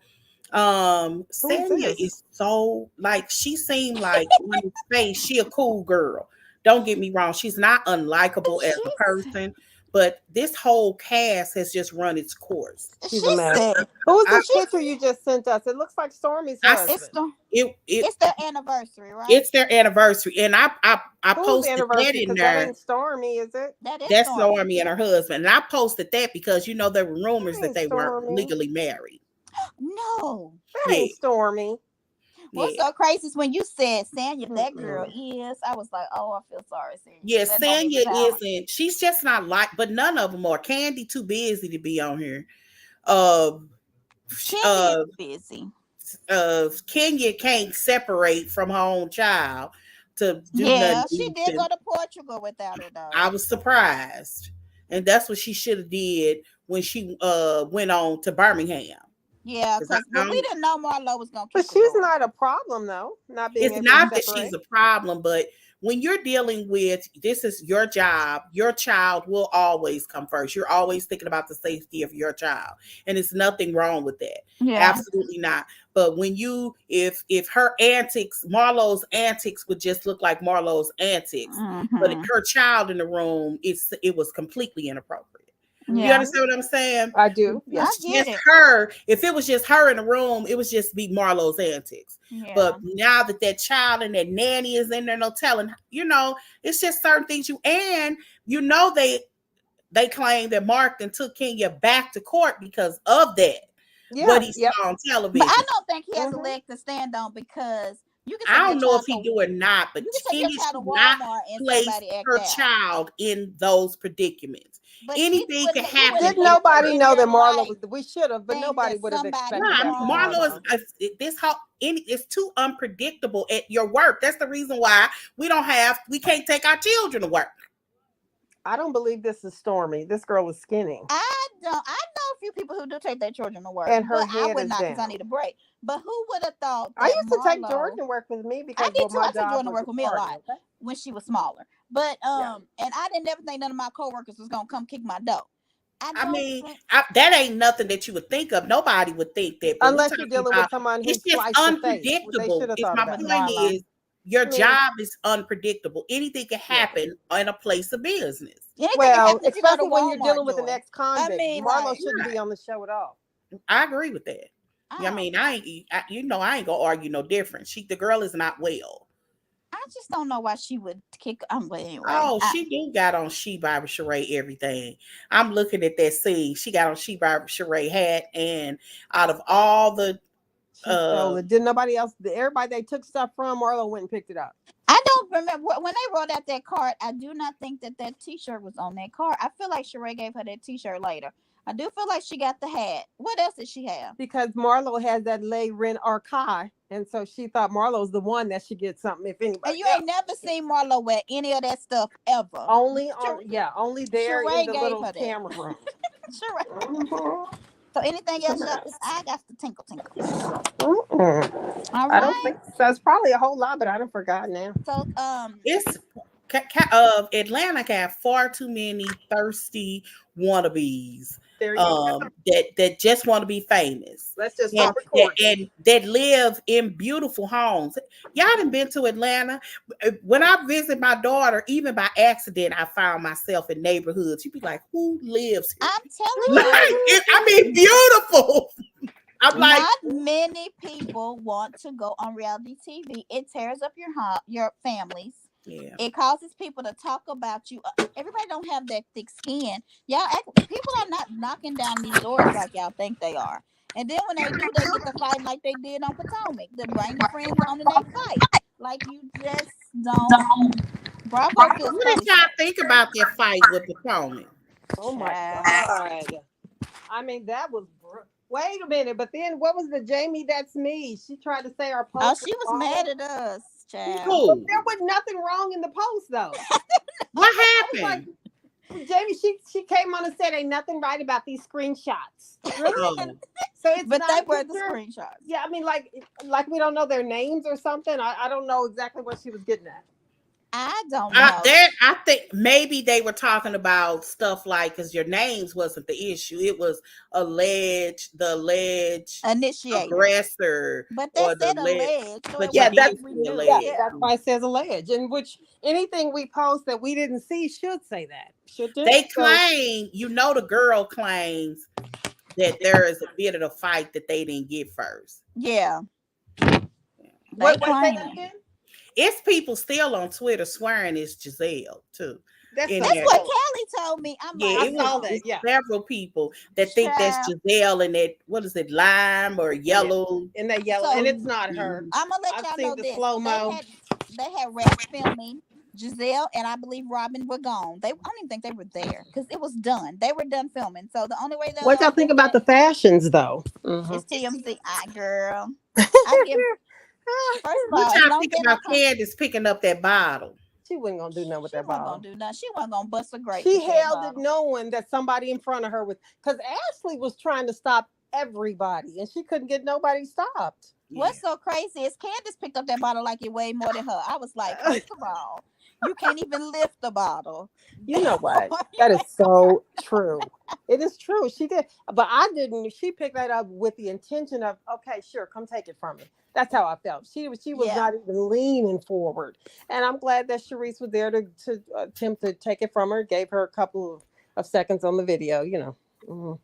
Speaker 1: Who is
Speaker 3: Sanya
Speaker 1: this?
Speaker 3: is so like she seemed like on his face, she a cool girl. Don't get me wrong, she's not unlikable as a
Speaker 2: She's
Speaker 3: person, but this whole cast has just run its course.
Speaker 1: She's
Speaker 2: she
Speaker 1: a mess.
Speaker 2: said
Speaker 1: Who's
Speaker 3: I,
Speaker 1: this picture you just sent us? It looks like Stormy's
Speaker 3: I
Speaker 2: it's
Speaker 1: husband.
Speaker 2: the
Speaker 3: it
Speaker 2: it's their anniversary, right?
Speaker 3: it's their anniversary, and I
Speaker 1: Whose
Speaker 3: posted that
Speaker 1: anniversary?
Speaker 3: in
Speaker 1: Because that
Speaker 3: there.
Speaker 1: ain't Stormy, is it?
Speaker 2: That is
Speaker 3: That's
Speaker 2: Stormy.
Speaker 3: Stormy and her husband, and I posted that because there were rumors
Speaker 1: That
Speaker 3: that
Speaker 1: ain't
Speaker 3: they weren't
Speaker 1: Stormy.
Speaker 3: legally married.
Speaker 2: No.
Speaker 1: That
Speaker 3: Yeah,
Speaker 1: ain't Stormy.
Speaker 2: What's
Speaker 3: yeah.
Speaker 2: so crazy is when you said Sanya, that girl
Speaker 1: Mm-mm.
Speaker 2: is. I was like, oh, I feel sorry, Sanya.
Speaker 3: Yeah,
Speaker 2: That don't
Speaker 3: Sanya
Speaker 2: even sound.
Speaker 3: isn't. She's just not like. But none of them are. Candy too busy to be on here. Uh,
Speaker 2: Candy is
Speaker 3: uh,
Speaker 2: busy.
Speaker 3: Kenya can't separate from her own child to do
Speaker 2: Yeah,
Speaker 3: nothing
Speaker 2: she did go
Speaker 3: decent.
Speaker 2: to Portugal without her
Speaker 3: I
Speaker 2: though.
Speaker 3: was surprised, and that's what she should have did when she went on to Birmingham.
Speaker 2: Yeah,
Speaker 3: 'Cause
Speaker 2: because
Speaker 3: I
Speaker 2: we
Speaker 3: don't,
Speaker 2: didn't know Marlo was gonna
Speaker 1: But
Speaker 2: keep it
Speaker 1: she's
Speaker 2: going.
Speaker 1: not a problem, though, not being
Speaker 3: it's
Speaker 1: able to
Speaker 3: not that she's
Speaker 1: separate.
Speaker 3: a problem, but when you're dealing with this is your job, your child will always come first. You're always thinking about the safety of your child, and it's nothing wrong with that.
Speaker 2: Yeah.
Speaker 3: Absolutely not. But when if her antics, Marlo's antics would just look like Marlo's antics, but
Speaker 2: Mm-hmm.
Speaker 3: her child in the room, it was completely inappropriate. You
Speaker 2: Yeah,
Speaker 3: understand what I'm saying?
Speaker 1: I do.
Speaker 3: If it
Speaker 1: Yeah.
Speaker 2: I
Speaker 3: was
Speaker 2: get
Speaker 3: just
Speaker 2: it.
Speaker 3: her, if it was just her in the room, it was just be Marlo's antics.
Speaker 2: Yeah.
Speaker 3: But now that that child and that nanny is in there, no telling, it's just certain things they claim that Mark then took Kenya back to court because of that.
Speaker 1: Yeah.
Speaker 3: What he
Speaker 1: Yep.
Speaker 3: saw on
Speaker 2: But I
Speaker 3: television.
Speaker 2: don't think he has a
Speaker 1: Mhm.
Speaker 2: leg to stand on because you can
Speaker 3: I
Speaker 2: take your
Speaker 3: don't know if
Speaker 2: child
Speaker 3: he
Speaker 2: to
Speaker 3: do or not, but
Speaker 2: you can take your
Speaker 3: Kenya
Speaker 2: child to
Speaker 3: should not
Speaker 2: Walmart and
Speaker 3: place
Speaker 2: somebody act
Speaker 3: her
Speaker 2: out.
Speaker 3: child in those predicaments.
Speaker 2: But
Speaker 3: Anything can
Speaker 2: you
Speaker 3: happen
Speaker 2: wouldn't
Speaker 1: Didn't
Speaker 3: in
Speaker 2: ever
Speaker 1: nobody
Speaker 2: in
Speaker 1: know
Speaker 2: your
Speaker 1: that Marlo
Speaker 2: life
Speaker 1: was? We should have, but
Speaker 2: think
Speaker 1: nobody
Speaker 2: that
Speaker 1: would have
Speaker 2: somebody
Speaker 1: expected
Speaker 3: Nah,
Speaker 1: that from
Speaker 3: Marlo
Speaker 1: Marlo.
Speaker 3: this how it's too unpredictable at your work. That's the reason why we can't take our children to work.
Speaker 1: I don't believe this is Stormy. This girl is skinny,
Speaker 2: I know a few people who do take their children to work,
Speaker 1: and
Speaker 2: but
Speaker 1: her
Speaker 2: I
Speaker 1: head
Speaker 2: would
Speaker 1: is
Speaker 2: not because I
Speaker 1: down.
Speaker 2: need a break. But who would have thought
Speaker 1: I
Speaker 2: that
Speaker 1: used to take
Speaker 2: Marlo?
Speaker 1: Jordan to work with me
Speaker 2: I
Speaker 1: because,
Speaker 2: did
Speaker 1: well,
Speaker 2: too.
Speaker 1: my
Speaker 2: I took
Speaker 1: job
Speaker 2: Jordan to
Speaker 1: was
Speaker 2: work with me a
Speaker 1: recording.
Speaker 2: lot
Speaker 1: Okay.
Speaker 2: when she was smaller. But
Speaker 1: Yeah.
Speaker 2: and I didn't ever think none of my coworkers was gonna come kick my door. I
Speaker 3: I
Speaker 2: don't
Speaker 3: mean,
Speaker 2: think
Speaker 3: that ain't nothing that you would think of. Nobody would think that, but we
Speaker 1: Unless you're
Speaker 3: talking
Speaker 1: dealing with
Speaker 3: about
Speaker 1: someone who
Speaker 3: it's just
Speaker 1: sliced the face. They should
Speaker 3: unpredictable.
Speaker 1: have
Speaker 3: If
Speaker 1: thought of
Speaker 3: my
Speaker 2: with
Speaker 1: that.
Speaker 3: point
Speaker 2: Marlo.
Speaker 3: is your
Speaker 1: I mean,
Speaker 3: job is unpredictable. Anything can
Speaker 1: yeah.
Speaker 3: happen in a place of business.
Speaker 2: Anything can
Speaker 1: Well,
Speaker 2: happen if you go to
Speaker 1: especially when you're
Speaker 2: Walmart,
Speaker 1: dealing with an
Speaker 2: Joy. I
Speaker 1: ex-convict.
Speaker 2: mean,
Speaker 1: Marlo
Speaker 2: like,
Speaker 1: shouldn't be on the show at all.
Speaker 3: I agree with that.
Speaker 2: I
Speaker 3: Yeah, I
Speaker 2: don't
Speaker 3: mean, I ain't gonna argue no different. The girl is not well.
Speaker 2: I just don't know why she would kick. But anyway,
Speaker 3: Oh, she do got on She by Sheree everything. I'm looking at that scene. She got on She by Sheree hat, and out of all the
Speaker 1: She stole it. Didn't nobody else? Everybody they took stuff from, Marlo went and picked it up.
Speaker 2: I don't remember when they wrote out that card. I do not think that T-shirt was on that card. I feel like Sheree gave her that T-shirt later. I do feel like she got the hat. What else did she have?
Speaker 1: Because Marlo has that lay rent archive, and so she thought Marlo's the one that should get something if
Speaker 2: And
Speaker 1: anybody
Speaker 2: you
Speaker 1: else.
Speaker 2: ain't never seen Marlo wear any of that stuff ever.
Speaker 1: Only there in
Speaker 2: Sheree
Speaker 1: the
Speaker 2: gave
Speaker 1: little
Speaker 2: her that.
Speaker 1: camera room.
Speaker 2: Sheree.
Speaker 1: Mhm.
Speaker 2: So anything else, y'all? 'Cause I got to tinkle tinkle.
Speaker 1: Mm-mm.
Speaker 2: All
Speaker 1: I don't
Speaker 2: right.
Speaker 1: think so. It's probably a whole lot, but I don't forgot now.
Speaker 2: So
Speaker 3: it's Atlanta got far too many thirsty wannabes
Speaker 1: There you go.
Speaker 3: that just want to be famous
Speaker 1: Let's just
Speaker 3: and
Speaker 1: start recording.
Speaker 3: that live in beautiful homes. Y'all done been to Atlanta? When I visit my daughter, even by accident, I found myself in neighborhoods. You'd be like, who lives here?
Speaker 2: I'm telling
Speaker 3: Like,
Speaker 2: you,
Speaker 3: I mean, beautiful. I'm like,
Speaker 2: not many people want to go on reality TV. It tears up your families.
Speaker 3: yeah.
Speaker 2: It causes people to talk about you. Everybody don't have that thick skin. People are not knocking down these doors like y'all think they are. And then when they do, they get to fighting like they did on Potomac. They bring the friends on and they fight. Like you just don't. Bravo feels
Speaker 3: What did
Speaker 2: probably
Speaker 3: y'all
Speaker 2: sorry.
Speaker 3: think about that fight with Potomac?
Speaker 1: Oh my
Speaker 2: Child.
Speaker 1: God. I mean, that was. Wait a minute, but then what was the Jamie? That's me. She tried to say our
Speaker 2: Oh,
Speaker 1: post was
Speaker 2: she was
Speaker 1: wrong.
Speaker 2: mad at us, child.
Speaker 1: But
Speaker 3: Who?
Speaker 1: there was nothing wrong in the post though.
Speaker 3: What
Speaker 1: I was
Speaker 3: happened?
Speaker 1: like, Jamie, she came on and said, "Ain't nothing right about these screenshots." Really?
Speaker 3: Oh.
Speaker 1: So it's
Speaker 2: But
Speaker 1: not
Speaker 2: they
Speaker 1: a
Speaker 2: were the
Speaker 1: picture?
Speaker 2: screenshots.
Speaker 1: Yeah, I mean, like we don't know their names or something. I don't know exactly what she was getting at.
Speaker 2: I don't know.
Speaker 3: I think maybe they were talking about stuff like because your names wasn't the issue. It was the alleged
Speaker 2: Initiator.
Speaker 3: aggressor
Speaker 2: But that
Speaker 3: or the
Speaker 2: said
Speaker 3: alleged.
Speaker 2: alleged, so it
Speaker 3: But you
Speaker 1: Yeah,
Speaker 2: wasn't
Speaker 3: did
Speaker 2: like
Speaker 1: that's
Speaker 2: we
Speaker 3: see
Speaker 2: knew.
Speaker 1: yeah,
Speaker 3: alleged.
Speaker 2: Yeah.
Speaker 1: that's why it says alleged. In which anything we post that we didn't see should say that. Should it?
Speaker 3: They
Speaker 1: So
Speaker 3: claim, the girl claims that there is a bit of the fight that they didn't get first.
Speaker 2: Yeah. They
Speaker 1: what say that
Speaker 2: claim.
Speaker 1: again?
Speaker 3: It's people still on Twitter swearing it's Giselle too.
Speaker 1: That's
Speaker 3: In
Speaker 1: so
Speaker 2: That's
Speaker 3: there.
Speaker 2: what
Speaker 1: cool.
Speaker 2: Kelly told me. I'm
Speaker 3: Yeah,
Speaker 2: like,
Speaker 1: I
Speaker 3: it was
Speaker 1: saw
Speaker 2: no.
Speaker 1: that.
Speaker 3: it's
Speaker 1: Yeah.
Speaker 3: several people that think that's
Speaker 2: Child.
Speaker 3: Giselle and that what is it, lime or
Speaker 1: Yeah.
Speaker 3: yellow.
Speaker 1: In that yellow,
Speaker 2: So
Speaker 1: and it's not her.
Speaker 2: I'm gonna let
Speaker 1: I've
Speaker 2: y'all
Speaker 1: seen
Speaker 2: know
Speaker 1: the
Speaker 2: this.
Speaker 1: slow mo.
Speaker 2: They had rats filming. Giselle and I believe Robin were gone. I don't even think they were there because it was done. They were done filming. So the only way they'll
Speaker 1: What y'all
Speaker 2: ever
Speaker 1: think
Speaker 2: get
Speaker 1: about
Speaker 2: that
Speaker 1: the fashions, though? Mm-hmm.
Speaker 2: is TMZ. Girl. I give. First of
Speaker 3: What
Speaker 2: all, as
Speaker 3: y'all
Speaker 2: long as
Speaker 3: think
Speaker 2: they
Speaker 3: about
Speaker 2: don't come,
Speaker 3: Candace picking up that bottle?
Speaker 1: She wasn't gonna do nothing with
Speaker 2: she
Speaker 1: that
Speaker 2: wasn't gonna
Speaker 1: bottle.
Speaker 2: do nothing. She wasn't gonna bust a grape
Speaker 1: She
Speaker 2: with that
Speaker 1: held it
Speaker 2: bottle.
Speaker 1: knowing that somebody in front of her was because Ashley was trying to stop everybody and she couldn't get nobody stopped.
Speaker 3: Yeah.
Speaker 2: What's so crazy is Candace picked up that bottle like it weighed more than her. I was like, first of all, you can't even lift the bottle.
Speaker 1: You know what? That is so true. It is true. She did, but I didn't. She picked that up with the intention of, okay, sure, come take it from me. That's how I felt. She was
Speaker 2: Yeah.
Speaker 1: not even leaning forward, and I'm glad that Sharice was there to attempt to take it from her. Gave her a couple of seconds on the video, you know. Mhm.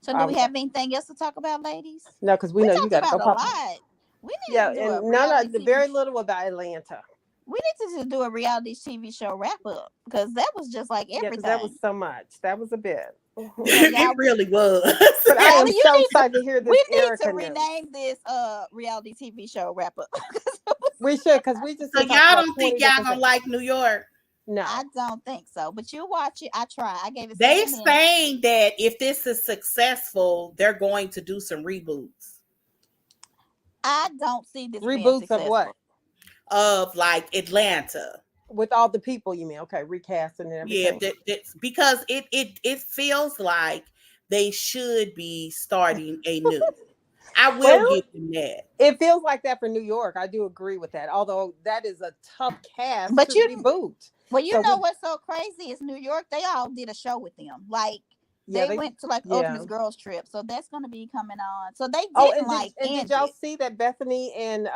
Speaker 2: So do we have anything else to talk about, ladies?
Speaker 1: No, because we
Speaker 2: We
Speaker 1: know you
Speaker 2: talked
Speaker 1: got to go
Speaker 2: about a
Speaker 1: pop.
Speaker 2: lot. We need
Speaker 1: Yeah,
Speaker 2: to do a
Speaker 1: and
Speaker 2: reality
Speaker 1: the
Speaker 2: TV
Speaker 1: very little about Atlanta.
Speaker 2: We need to just do a reality TV show wrap up because that was just like
Speaker 1: Yeah, because
Speaker 2: everything.
Speaker 1: that was so much. That was a bit.
Speaker 2: So
Speaker 3: It really was.
Speaker 1: But I am
Speaker 2: Callie,
Speaker 1: so excited to hear this.
Speaker 2: we need
Speaker 1: Erica
Speaker 2: to
Speaker 1: news.
Speaker 2: rename this reality TV show wrap up.
Speaker 1: We should, because we just
Speaker 3: So
Speaker 1: been
Speaker 3: y'all
Speaker 1: talking about
Speaker 3: don't
Speaker 1: 20
Speaker 3: think y'all
Speaker 1: different
Speaker 3: gonna
Speaker 1: things.
Speaker 3: like New York?
Speaker 1: No,
Speaker 2: I don't think so. But you watch it. I try. I gave it
Speaker 3: They
Speaker 2: 7 minutes.
Speaker 3: saying that if this is successful, they're going to do some reboots
Speaker 2: I don't see this being
Speaker 1: reboots of
Speaker 2: successful.
Speaker 1: what?
Speaker 3: of like Atlanta.
Speaker 1: With all the people, you mean? Okay, recasting and
Speaker 3: Yeah,
Speaker 1: everything.
Speaker 3: because it feels like they should be starting a new. I will
Speaker 1: Well,
Speaker 3: give them that.
Speaker 1: It feels like that for New York. I do agree with that. Although that is a tough cast
Speaker 2: But
Speaker 1: to
Speaker 2: you-
Speaker 1: reboot.
Speaker 2: Well, you
Speaker 1: So
Speaker 2: know
Speaker 1: we-
Speaker 2: what's so crazy is New York. They all did a show with them. Like
Speaker 1: Yeah,
Speaker 2: they went to like
Speaker 1: yeah.
Speaker 2: Ultimate Girls Trip, so that's going to be coming on. So they didn't
Speaker 1: Oh, and
Speaker 2: like.
Speaker 1: did y'all see that Bethany and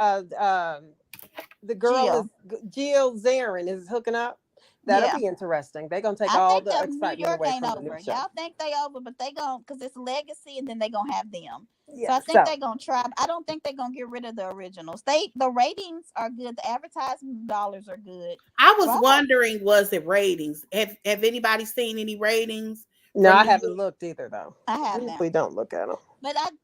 Speaker 1: the girl
Speaker 2: Jill.
Speaker 1: is Jill Zarin is hooking up? That'll
Speaker 2: Yeah.
Speaker 1: be interesting. They're gonna take
Speaker 2: I
Speaker 1: all
Speaker 2: think
Speaker 1: the
Speaker 2: that New
Speaker 1: excitement
Speaker 2: York
Speaker 1: away
Speaker 2: ain't
Speaker 1: from the new
Speaker 2: over.
Speaker 1: show.
Speaker 2: Y'all think they over, but they gon' because it's legacy, and then they gonna have them.
Speaker 1: Yeah,
Speaker 2: So I think they gonna try. I don't think they gonna get rid of the originals. The ratings are good. The advertising dollars are good.
Speaker 3: I was
Speaker 2: Wow.
Speaker 3: wondering, was it ratings? Have anybody seen any ratings?
Speaker 1: No,
Speaker 3: from
Speaker 1: I
Speaker 3: New
Speaker 1: haven't
Speaker 3: York?
Speaker 1: looked either though.
Speaker 2: I
Speaker 1: We
Speaker 2: haven't.
Speaker 1: usually don't look at them.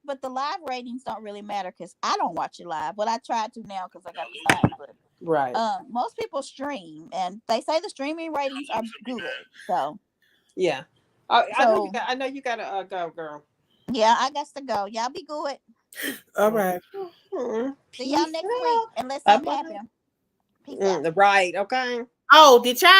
Speaker 2: But the live ratings don't really matter because I don't watch it live. But I try to now because I got the site. But
Speaker 1: Right.
Speaker 2: most people stream, and they say the streaming ratings are good. So
Speaker 1: Yeah. I know you gotta go, girl.
Speaker 2: yeah, I got to go. Y'all be good.
Speaker 3: All right.
Speaker 2: See y'all next week, unless something happen. Peace out.
Speaker 1: Right. Okay.
Speaker 3: Oh, did y'all